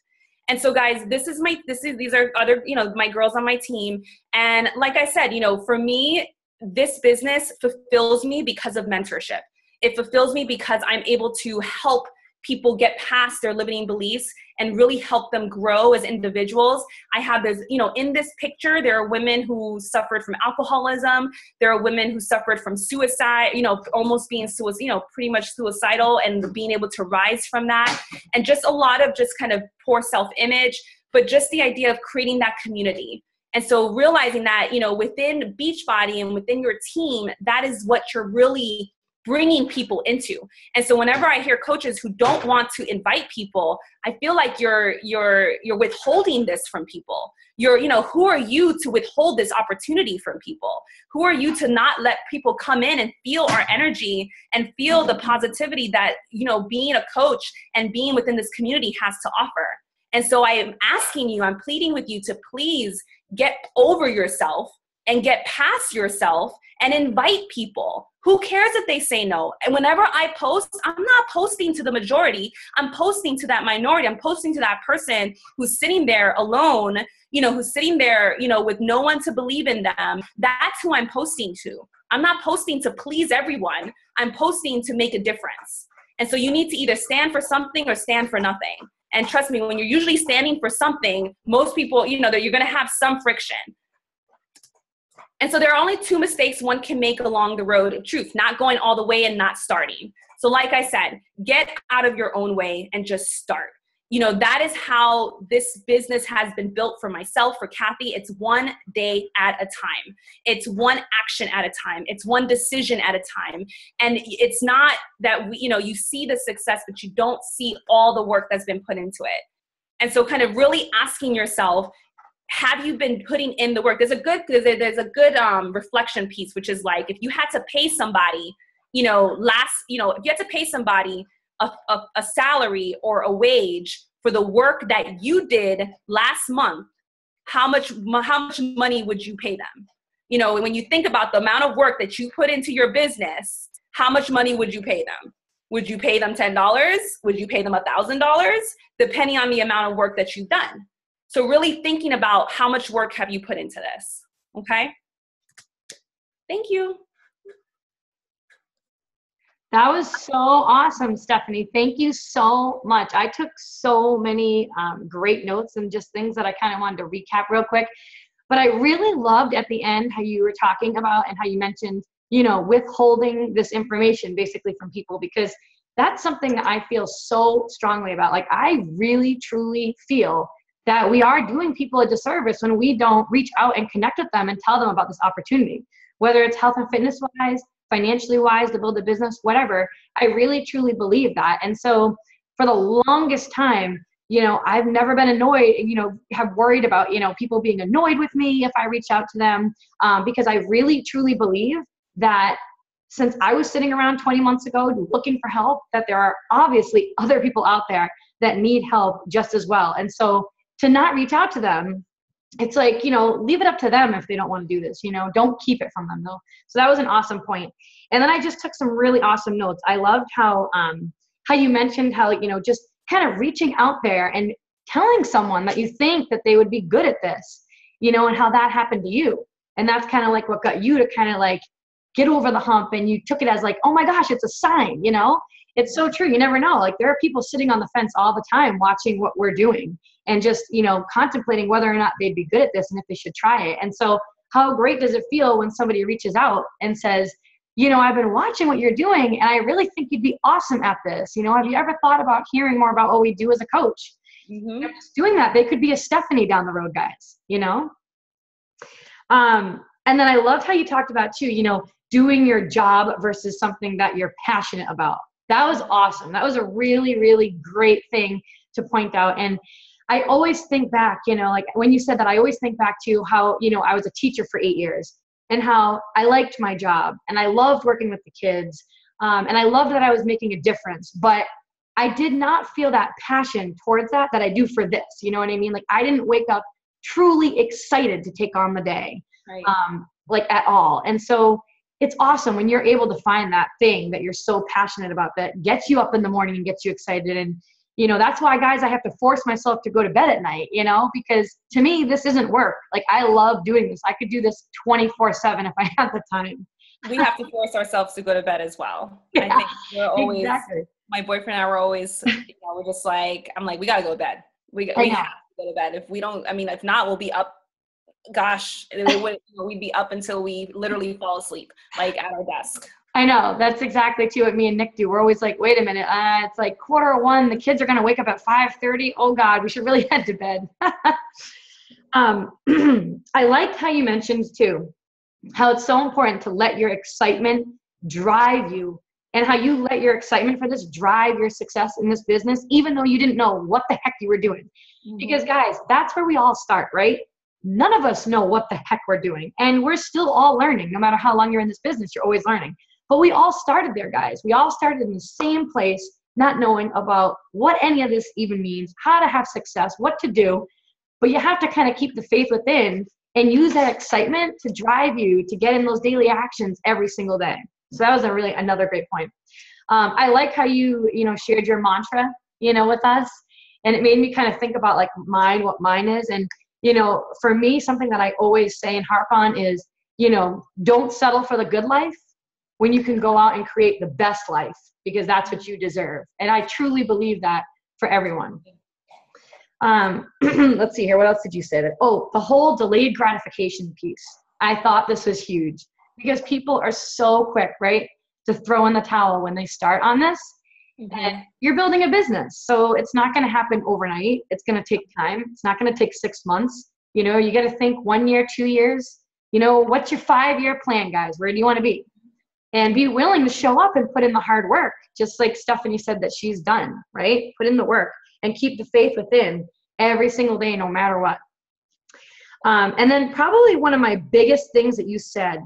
B: And so guys, these are other, my girls on my team. And like I said, for me, this business fulfills me because of mentorship. It fulfills me because I'm able to help people get past their limiting beliefs and really help them grow as individuals. I have this, in this picture, there are women who suffered from alcoholism. There are women who suffered from suicide, almost being pretty much suicidal, and being able to rise from that. And just a lot of just kind of poor self-image, but just the idea of creating that community. And so realizing that, within Beachbody and within your team, that is what you're really bringing people into. And so whenever I hear coaches who don't want to invite people, I feel like you're withholding this from people. Who are you to withhold this opportunity from people? Who are you to not let people come in and feel our energy and feel the positivity that, being a coach and being within this community has to offer? And so I am asking you, I'm pleading with you to please get over yourself and get past yourself and invite people. Who cares if they say no? And whenever I post, I'm not posting to the majority. I'm posting to that minority. I'm posting to that person who's sitting there alone, who's sitting there, with no one to believe in them. That's who I'm posting to. I'm not posting to please everyone. I'm posting to make a difference. And so you need to either stand for something or stand for nothing. And trust me, when you're usually standing for something, most people, that you're going to have some friction. And so there are only two mistakes one can make along the road of truth, not going all the way and not starting. So like I said, get out of your own way and just start. That is how this business has been built for myself, for Kathy. It's one day at a time. It's one action at a time. It's one decision at a time. And it's not that, you see the success, but you don't see all the work that's been put into it. And so kind of really asking yourself, have you been putting in the work? There's a good reflection piece, which is like, if you had to pay somebody, if you had to pay somebody a salary or a wage for the work that you did last month, how much money would you pay them? When you think about the amount of work that you put into your business, how much money would you pay them? Would you pay them $10? Would you pay them $1,000? Depending on the amount of work that you've done. So really thinking about how much work have you put into this, okay? Thank you.
A: That was so awesome, Stephanie. Thank you so much. I took so many great notes and just things that I kind of wanted to recap real quick. But I really loved at the end how you were talking about and how you mentioned, withholding this information basically from people, because that's something that I feel so strongly about. Like, I really, truly feel that we are doing people a disservice when we don't reach out and connect with them and tell them about this opportunity, whether it's health and fitness wise, financially wise, to build a business, whatever. I really truly believe that. And so for the longest time, I've never been annoyed, have worried about, people being annoyed with me if I reach out to them, because I really truly believe that since I was sitting around 20 months ago looking for help, that there are obviously other people out there that need help just as well. And so to not reach out to them, it's like, leave it up to them if they don't want to do this, don't keep it from them though. So that was an awesome point. And then I just took some really awesome notes. I loved how you mentioned how, just kind of reaching out there and telling someone that you think that they would be good at this, and how that happened to you. And that's kind of like what got you to kind of like get over the hump, and you took it as like, oh my gosh, it's a sign, It's so true. You never know. Like, there are people sitting on the fence all the time watching what we're doing and just, contemplating whether or not they'd be good at this and if they should try it. And so how great does it feel when somebody reaches out and says, I've been watching what you're doing and I really think you'd be awesome at this. Have you ever thought about hearing more about what we do as a coach?
B: Mm-hmm.
A: Just doing that, they could be a Stephanie down the road, guys, And then I loved how you talked about too, doing your job versus something that you're passionate about. That was awesome. That was a really, really great thing to point out. And I always think back, like when you said that, I always think back to how, I was a teacher for 8 years and how I liked my job and I loved working with the kids. And I loved that I was making a difference, but I did not feel that passion towards that I do for this. You know what I mean? Like, I didn't wake up truly excited to take on the day,
B: right.
A: Like at all. And so it's awesome when you're able to find that thing that you're so passionate about that gets you up in the morning and gets you excited. And, that's why, guys, I have to force myself to go to bed at night, because to me, this isn't work. Like, I love doing this. I could do this 24/7 if I had the time.
B: we have to force ourselves to go to bed as well.
A: Yeah,
B: I think we're always,
A: exactly.
B: my boyfriend and I were always, we're just like, I'm like, we got to go to bed. We
A: I
B: have
A: know.
B: to go to bed. If we don't, I mean, if not, we'll be up. Gosh, we'd be up until we literally fall asleep, like at our desk.
A: I know. That's exactly too what me and Nick do. We're always like, wait a minute, it's like 1:45. The kids are going to wake up at 5:30. Oh God, we should really head to bed. I liked how you mentioned too, how it's so important to let your excitement drive you, and how you let your excitement for this drive your success in this business, even though you didn't know what the heck you were doing.
B: Mm-hmm.
A: Because guys, that's where we all start, right? None of us know what the heck we're doing. And we're still all learning. No matter how long you're in this business, you're always learning. But we all started there, guys. We all started in the same place, not knowing about what any of this even means, how to have success, what to do. But you have to kind of keep the faith within and use that excitement to drive you to get in those daily actions every single day. So that was another great point. I like how you shared your mantra, with us. And it made me kind of think about like what mine is. And for me, something that I always say and harp on is, don't settle for the good life when you can go out and create the best life, because that's what you deserve. And I truly believe that for everyone. Let's see here. What else did you say? The whole delayed gratification piece. I thought this was huge because people are so quick, right, to throw in the towel when they start on this. Mm-hmm. And you're building a business, so it's not going to happen overnight. It's going to take time. It's not going to take 6 months. You got to think 1 year, 2 years. What's your 5-year plan, guys? Where do you want to be? And be willing to show up and put in the hard work, just like Stephanie said that she's done, right? Put in the work and keep the faith within every single day, no matter what. And then probably one of my biggest things that you said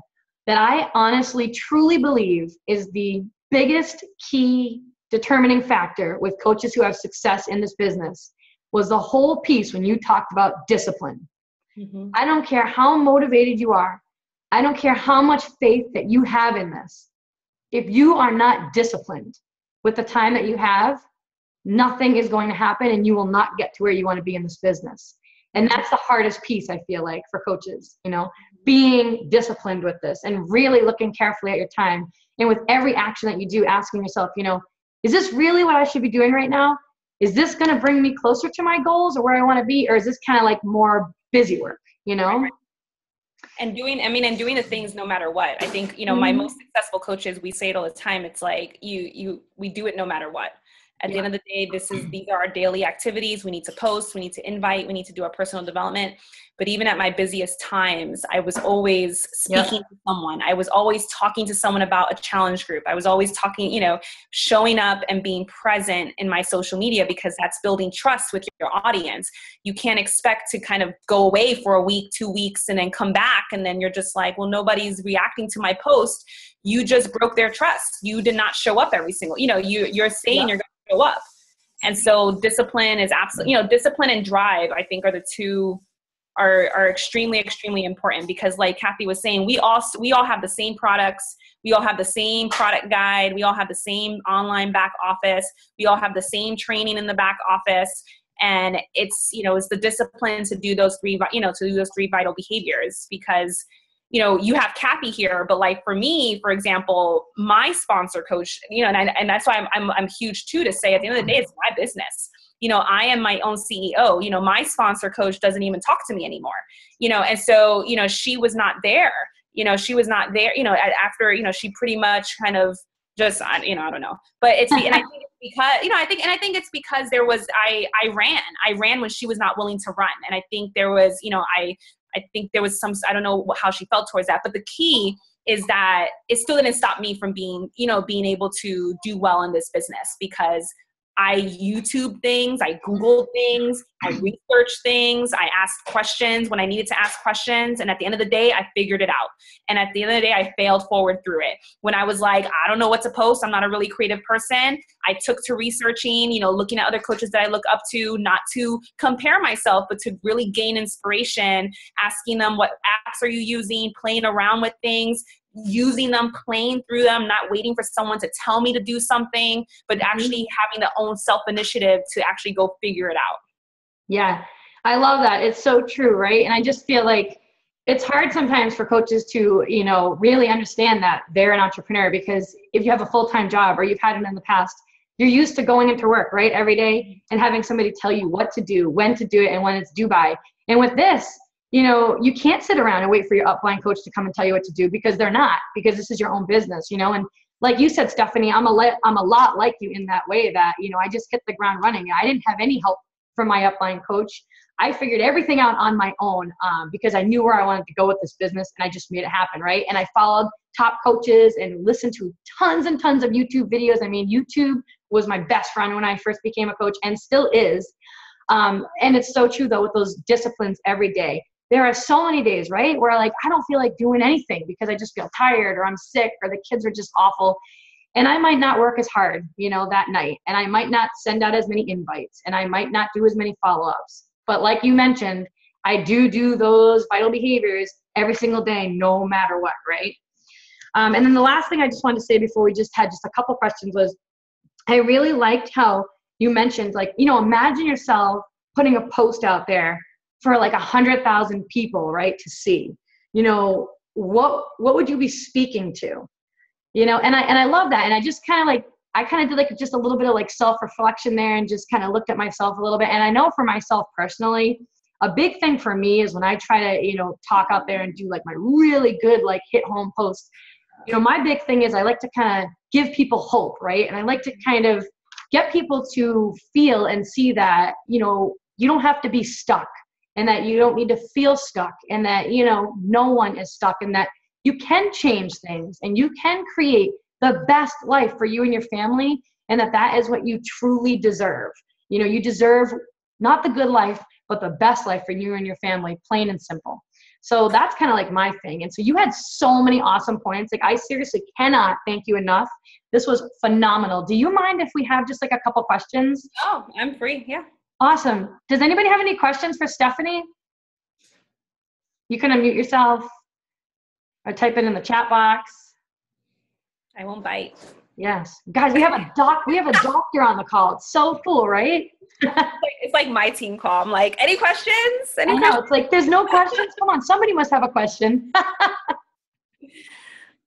A: that I honestly, truly believe is the biggest key determining factor with coaches who have success in this business was the whole piece when you talked about discipline. Mm-hmm. I don't care how motivated you are. I don't care how much faith that you have in this. If you are not disciplined with the time that you have, nothing is going to happen and you will not get to where you want to be in this business. And that's the hardest piece, I feel like, for coaches, being disciplined with this and really looking carefully at your time. And with every action that you do, asking yourself, is this really what I should be doing right now? Is this going to bring me closer to my goals or where I want to be? Or is this kind of like more busy work, Right.
B: And doing the things no matter what. I think, my most successful coaches, we say it all the time. It's like we do it no matter what. At the end of the day, these are our daily activities. We need to post, we need to invite, we need to do our personal development. But even at my busiest times, I was always speaking to someone. I was always talking to someone about a challenge group. I was always talking, showing up and being present in my social media, because that's building trust with your audience. You can't expect to kind of go away for a week, 2 weeks, and then come back. And then you're just like, well, nobody's reacting to my post. You just broke their trust. You did not show up every single, you're saying you're going to show up. And so discipline is absolutely, discipline and drive, I think, are the two are extremely, extremely important, because like Kathy was saying, we all have the same products. We all have the same product guide. We all have the same online back office. We all have the same training in the back office. And it's, it's the discipline to do those three vital behaviors, because you have Kathy here, but like for me, for example, my sponsor coach, and that's why I'm huge too, to say at the end of the day, it's my business. I am my own CEO. My sponsor coach doesn't even talk to me anymore. And so, she was not there. She was not there. After she pretty much kind of just, I don't know. But and I think it's because I think it's because there was I ran when she was not willing to run, and I think there was I think there was some, I don't know how she felt towards that, but the key is that it still didn't stop me from being able to do well in this business, because I YouTube things, I Googled things, I researched things, I asked questions when I needed to ask questions. And at the end of the day, I figured it out. And at the end of the day, I failed forward through it. When I was like, I don't know what to post, I'm not a really creative person, I took to researching, looking at other coaches that I look up to, not to compare myself, but to really gain inspiration, asking them, what apps are you using, playing around with things, using them, playing through them, not waiting for someone to tell me to do something, but actually having the own self-initiative to actually go figure it out.
A: Yeah, I love that. It's so true, right? And I just feel like, it's hard sometimes for coaches to, you know, really understand that they're an entrepreneur, because if you have a full-time job or you've had it in the past, you're used to going into work, right, every day and having somebody tell you what to do, when to do it, and when it's due by. And with this, you know, you can't sit around and wait for your upline coach to come and tell you what to do, because they're not, because this is your own business, you know. And like you said, Stephanie, I'm a lot like you in that way that, you know, I just hit the ground running. I didn't have any help from my upline coach. I figured everything out on my own because I knew where I wanted to go with this business, and I just made it happen, right? And I followed top coaches and listened to tons and tons of YouTube videos. I mean, YouTube was my best friend when I first became a coach, and still is. And it's so true, though, with those disciplines every day. There are so many days, right, where like I don't feel like doing anything because I just feel tired, or I'm sick, or the kids are just awful. And I might not work as hard, you know, that night. And I might not send out as many invites, and I might not do as many follow-ups. But like you mentioned, I do those vital behaviors every single day, no matter what, right? And then the last thing I just wanted to say before we just had just a couple questions was, I really liked how you mentioned, like, you know, imagine yourself putting a post out there for like 100,000 people, right, to see. You know, what would you be speaking to? You know, and I love that. And I just kind of like, I kind of did like just a little bit of like self-reflection there, and just kind of looked at myself a little bit. And I know for myself personally, a big thing for me is when I try to, you know, talk out there and do like my really good, like hit home posts, you know, my big thing is I like to kind of give people hope, right? And I like to kind of get people to feel and see that, you know, you don't have to be stuck, and that you don't need to feel stuck, and that, you know, no one is stuck, and that you can change things and you can create the best life for you and your family, and that is what you truly deserve. You know, you deserve not the good life, but the best life for you and your family, plain and simple. So that's kind of like my thing. And so you had so many awesome points. Like, I seriously cannot thank you enough. This was phenomenal. Do you mind if we have just like a couple questions?
B: Oh, I'm free. Yeah.
A: Awesome. Does anybody have any questions for Stephanie? You can unmute yourself or type it in the chat box.
B: I won't bite.
A: Yes. Guys, we have a doctor on the call. It's so cool, right?
B: It's like my team call. I'm like, any questions?
A: I know. It's like, there's no questions. Come on. Somebody must have a question.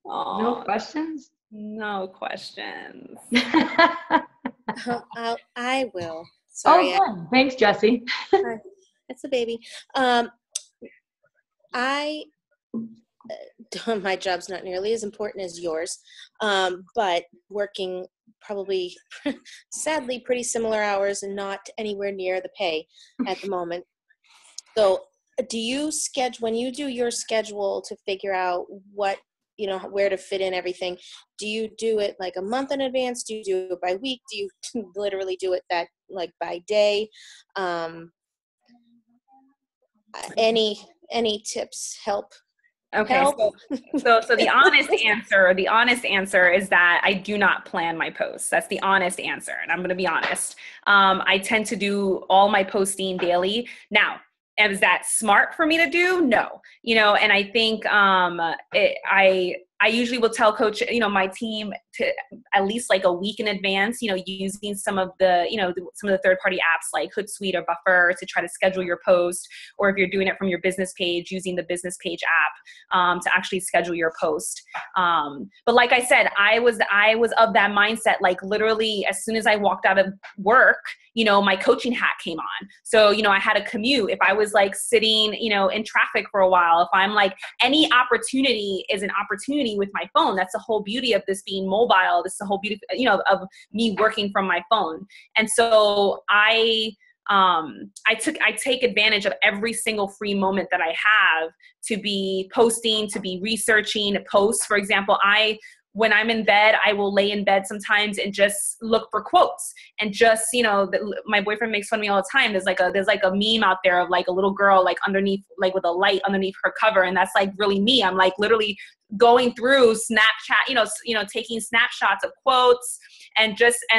A: No questions?
B: No questions.
C: I will. Sorry.
A: Oh, good. Thanks, Jesse.
C: It's a baby. My job's not nearly as important as yours, but working probably, sadly, pretty similar hours and not anywhere near the pay at the moment. So do you when you do your schedule to figure out what, you know, where to fit in everything, do you do it like a month in advance? Do you do it by week? Do you literally do it that like by day? Any tips help?
B: Okay, so the honest answer is that I do not plan my posts. That's the honest answer, and I'm going to be honest. I tend to do all my posting daily. Now, is that smart for me to do? No, you know, and I think I usually will tell coach, you know, my team to at least like a week in advance, you know, using some of the, you know, some of the third-party apps like Hootsuite or Buffer to try to schedule your post, or if you're doing it from your business page, using the business page app to actually schedule your post. But like I said, I was of that mindset, like literally as soon as I walked out of work, you know, my coaching hat came on. So, you know, I had a commute. If I was like sitting, you know, in traffic for a while, if I'm like, any opportunity is an opportunity with my phone. That's the whole beauty of this being mobile. This is the whole beauty, you know, of me working from my phone. And so I take advantage of every single free moment that I have to be posting, to be researching posts. For example, when I'm in bed, I will lay in bed sometimes and just look for quotes, and just, you know, my boyfriend makes fun of me all the time. There's like a meme out there of like a little girl, like underneath, like with a light underneath her cover. And that's like really me. I'm like literally going through Snapchat, you know, taking snapshots of quotes and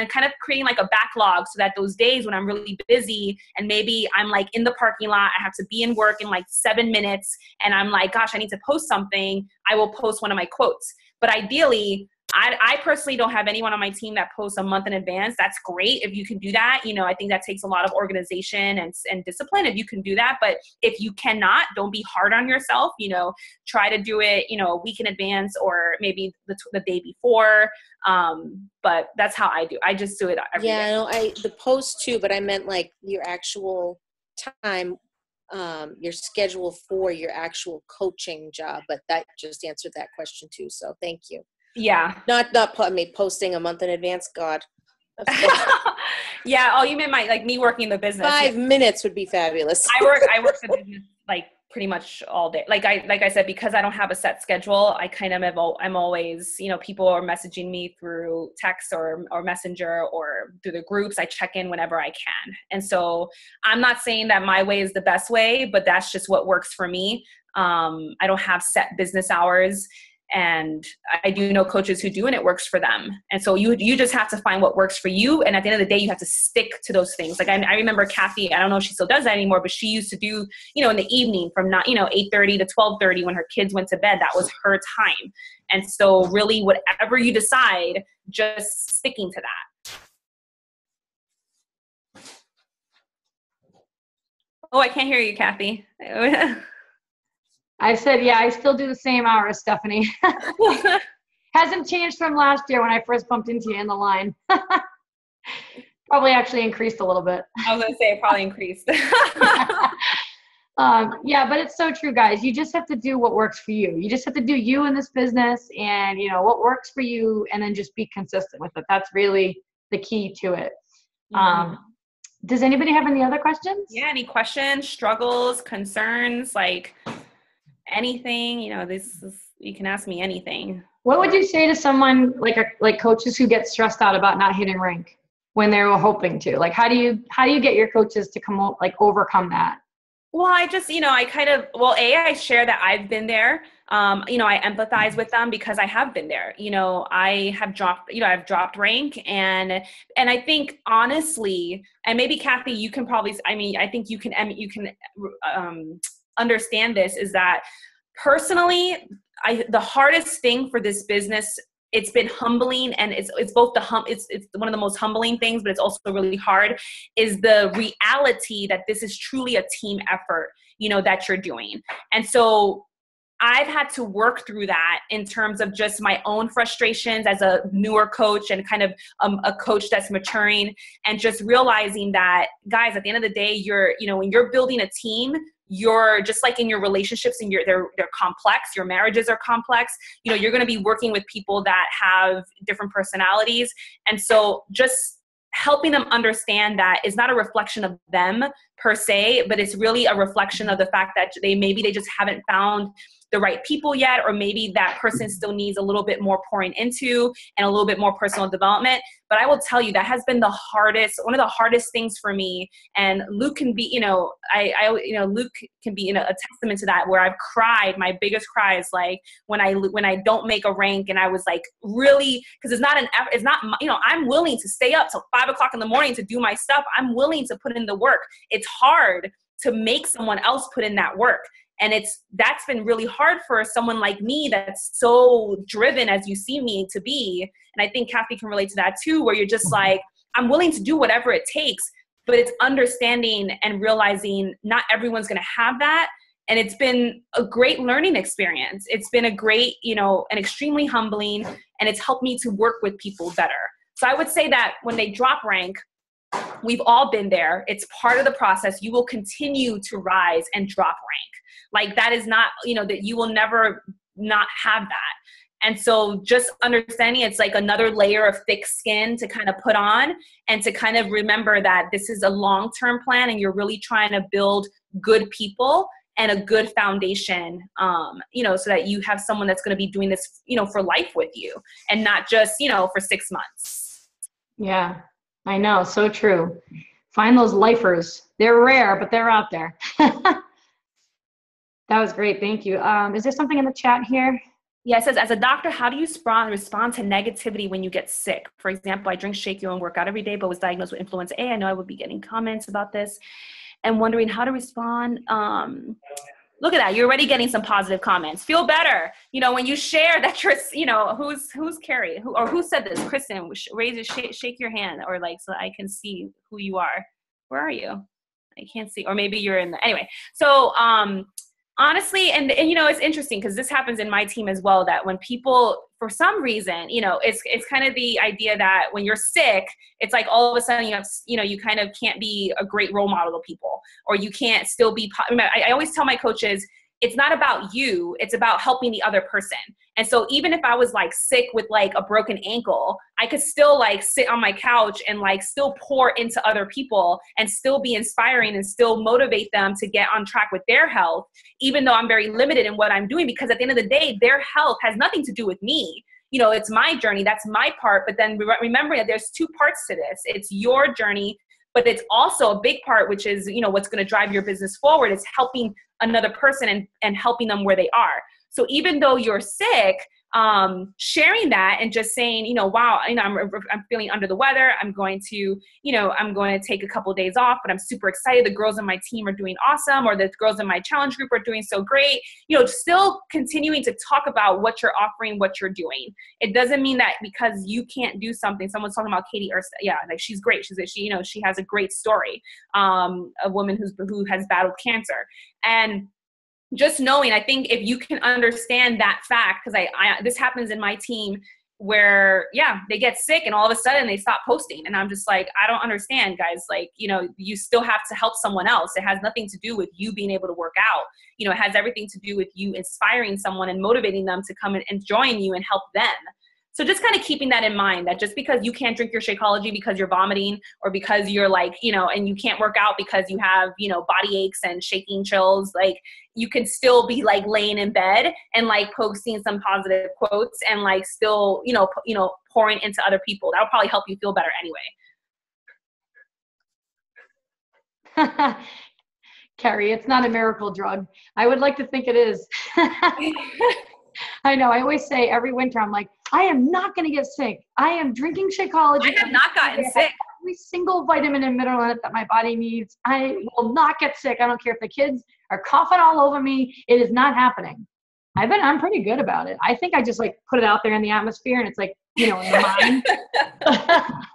B: kind of creating like a backlog, so that those days when I'm really busy and maybe I'm like in the parking lot, I have to be in work in like 7 minutes, and I'm like, gosh, I need to post something, I will post one of my quotes. But ideally, I personally don't have anyone on my team that posts a month in advance. That's great if you can do that. You know, I think that takes a lot of organization and discipline if you can do that. But if you cannot, don't be hard on yourself. You know, try to do it, you know, a week in advance or maybe the day before. But that's how I do. I just do it every day.
C: No, the post too, but I meant like your actual time, your schedule for your actual coaching job. But that just answered that question too. So thank you.
B: Yeah.
C: Not posting a month in advance. God.
B: Yeah. Oh, you meant me working the business.
C: 5 minutes would be fabulous.
B: I work the business like pretty much all day. Like I said, because I don't have a set schedule, I kind of I'm always, you know, people are messaging me through text or messenger or through the groups. I check in whenever I can. And so I'm not saying that my way is the best way, but that's just what works for me. I don't have set business hours. And I do know coaches who do, and it works for them. And so you just have to find what works for you. And at the end of the day, you have to stick to those things. Like I remember Kathy, I don't know if she still does that anymore, but she used to do, you know, in the evening from 8:30 to 12:30 when her kids went to bed, that was her time. And so really whatever you decide, just sticking to that. Oh, I can't hear you, Kathy.
A: I said, yeah, I still do the same hours, Stephanie. Hasn't changed from last year when I first bumped into you in the line. Probably actually increased a little bit.
B: I was going to say it probably increased.
A: Yeah, but it's so true, guys. You just have to do what works for you. You just have to do you in this business and, you know, what works for you, and then just be consistent with it. That's really the key to it. Mm-hmm. Does anybody have any other questions?
B: Yeah, any questions, struggles, concerns, like anything? You know, you can ask me anything.
A: What would you say to someone like coaches who get stressed out about not hitting rank when they were hoping to? Like, how do you get your coaches to overcome that?
B: Well, I just, you know, I share that I've been there. You know, I empathize with them because I have been there. You know, I've dropped rank, and I think honestly, and maybe Kathy, you can probably, I think you can understand this, is that personally, the hardest thing for this business, it's been humbling, and it's both it's one of the most humbling things, but it's also really hard, is the reality that this is truly a team effort, you know, that you're doing. And so I've had to work through that in terms of just my own frustrations as a newer coach and kind of a coach that's maturing, and just realizing that, guys, at the end of the day, when you're building a team, you're just like in your relationships, and they're complex. Your marriages are complex. You know, you're going to be working with people that have different personalities. And so just helping them understand that is not a reflection of them per se, but it's really a reflection of the fact that they just haven't found the right people yet, or maybe that person still needs a little bit more pouring into and a little bit more personal development. But I will tell you, that has been one of the hardest things for me. And Luke can be, Luke can be a testament to that, where I've cried. My biggest cry is like when I don't make a rank, and I was like, really, because I'm willing to stay up till 5 o'clock in the morning to do my stuff. I'm willing to put in the work. It's hard to make someone else put in that work. And that's been really hard for someone like me that's so driven as you see me to be. And I think Kathy can relate to that too, where you're just like, I'm willing to do whatever it takes, but it's understanding and realizing not everyone's going to have that. And it's been a great learning experience. It's been a great, and extremely humbling, and it's helped me to work with people better. So I would say that when they drop rank, we've all been there. It's part of the process. You will continue to rise and drop rank. Like, that is not, that you will never not have that. And so just understanding it's like another layer of thick skin to kind of put on, and to kind of remember that this is a long-term plan, and you're really trying to build good people and a good foundation, so that you have someone that's going to be doing this, for life with you, and not just, for 6 months.
A: Yeah, I know. So true. Find those lifers. They're rare, but they're out there. That was great. Thank you. Is there something in the chat here?
B: Yeah, it says, as a doctor, how do you respond to negativity when you get sick? For example, I drink Shake Yo and work out every day, but was diagnosed with influenza A. I know I would be getting comments about this and wondering how to respond. Look at that. You're already getting some positive comments. Feel better. When you share that you're, who's Carrie? Who said this? Kristen, shake your hand, or like, so I can see who you are. Where are you? I can't see. Or maybe you're anyway. So, honestly, and it's interesting because this happens in my team as well, that when people, for some reason, it's kind of the idea that when you're sick, it's like all of a sudden you kind of can't be a great role model to people, or you can't still be, I always tell my coaches, it's not about you, it's about helping the other person. And so even if I was like sick with like a broken ankle, I could still like sit on my couch and like still pour into other people and still be inspiring and still motivate them to get on track with their health, even though I'm very limited in what I'm doing, because at the end of the day, their health has nothing to do with me. It's my journey, that's my part. But then remember that there's two parts to this. It's your journey, but it's also a big part, which is, what's going to drive your business forward, is helping another person and helping them where they are. So even though you're sick, sharing that and just saying, wow, I'm feeling under the weather. I'm going to take a couple of days off, but I'm super excited. The girls on my team are doing awesome, or the girls in my challenge group are doing so great. Still continuing to talk about what you're offering, what you're doing. It doesn't mean that because you can't do something. Someone's talking about Katie Ursa. Yeah, like she's great. She has a great story. A woman who has battled cancer. And just knowing, I think if you can understand that fact, because this happens in my team where, they get sick and all of a sudden they stop posting. And I'm just like, I don't understand, guys. Like, you still have to help someone else. It has nothing to do with you being able to work out. It has everything to do with you inspiring someone and motivating them to come and join you and help them. So just kind of keeping that in mind, that just because you can't drink your Shakeology because you're vomiting, or because you're like, and you can't work out because you have, body aches and shaking chills, like you can still be like laying in bed and like posting some positive quotes and like still, pouring into other people. That'll probably help you feel better anyway.
A: Carrie, it's not a miracle drug. I would like to think it is. I know. I always say every winter, I'm like, I am not going to get sick. I am drinking Shakeology.
B: I have not gotten sick.
A: Every single vitamin and mineral in it that my body needs. I will not get sick. I don't care if the kids are coughing all over me. It is not happening. I'm pretty good about it. I think I just like put it out there in the atmosphere, and it's like, in the mind.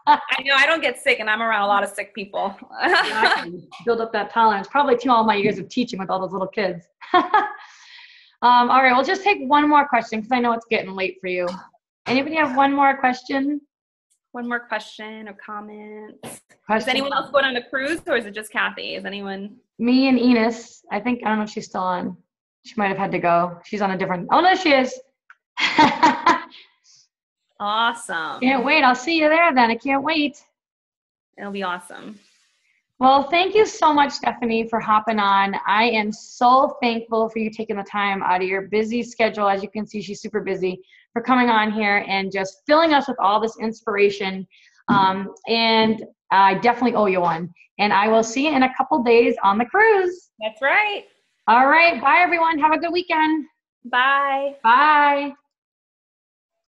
B: I know I don't get sick, and I'm around a lot of sick people.
A: I can build up that tolerance, probably to all my years of teaching with all those little kids. All right, we'll just take one more question because I know it's getting late for you. Anybody have one more question?
B: One more question or comment? Is anyone else going on the cruise, or is it just Kathy? Is anyone?
A: Me and Enos. I don't know if she's still on. She might have had to go. She's on a different. Oh, no, she is.
B: Awesome.
A: Can't wait. I'll see you there then. I can't wait.
B: It'll be awesome.
A: Well, thank you so much, Stephanie, for hopping on. I am so thankful for you taking the time out of your busy schedule. As you can see, she's super busy, for coming on here and just filling us with all this inspiration. And I definitely owe you one. And I will see you in a couple days on the cruise.
B: That's right.
A: All right. Bye, everyone. Have a good weekend.
B: Bye.
A: Bye.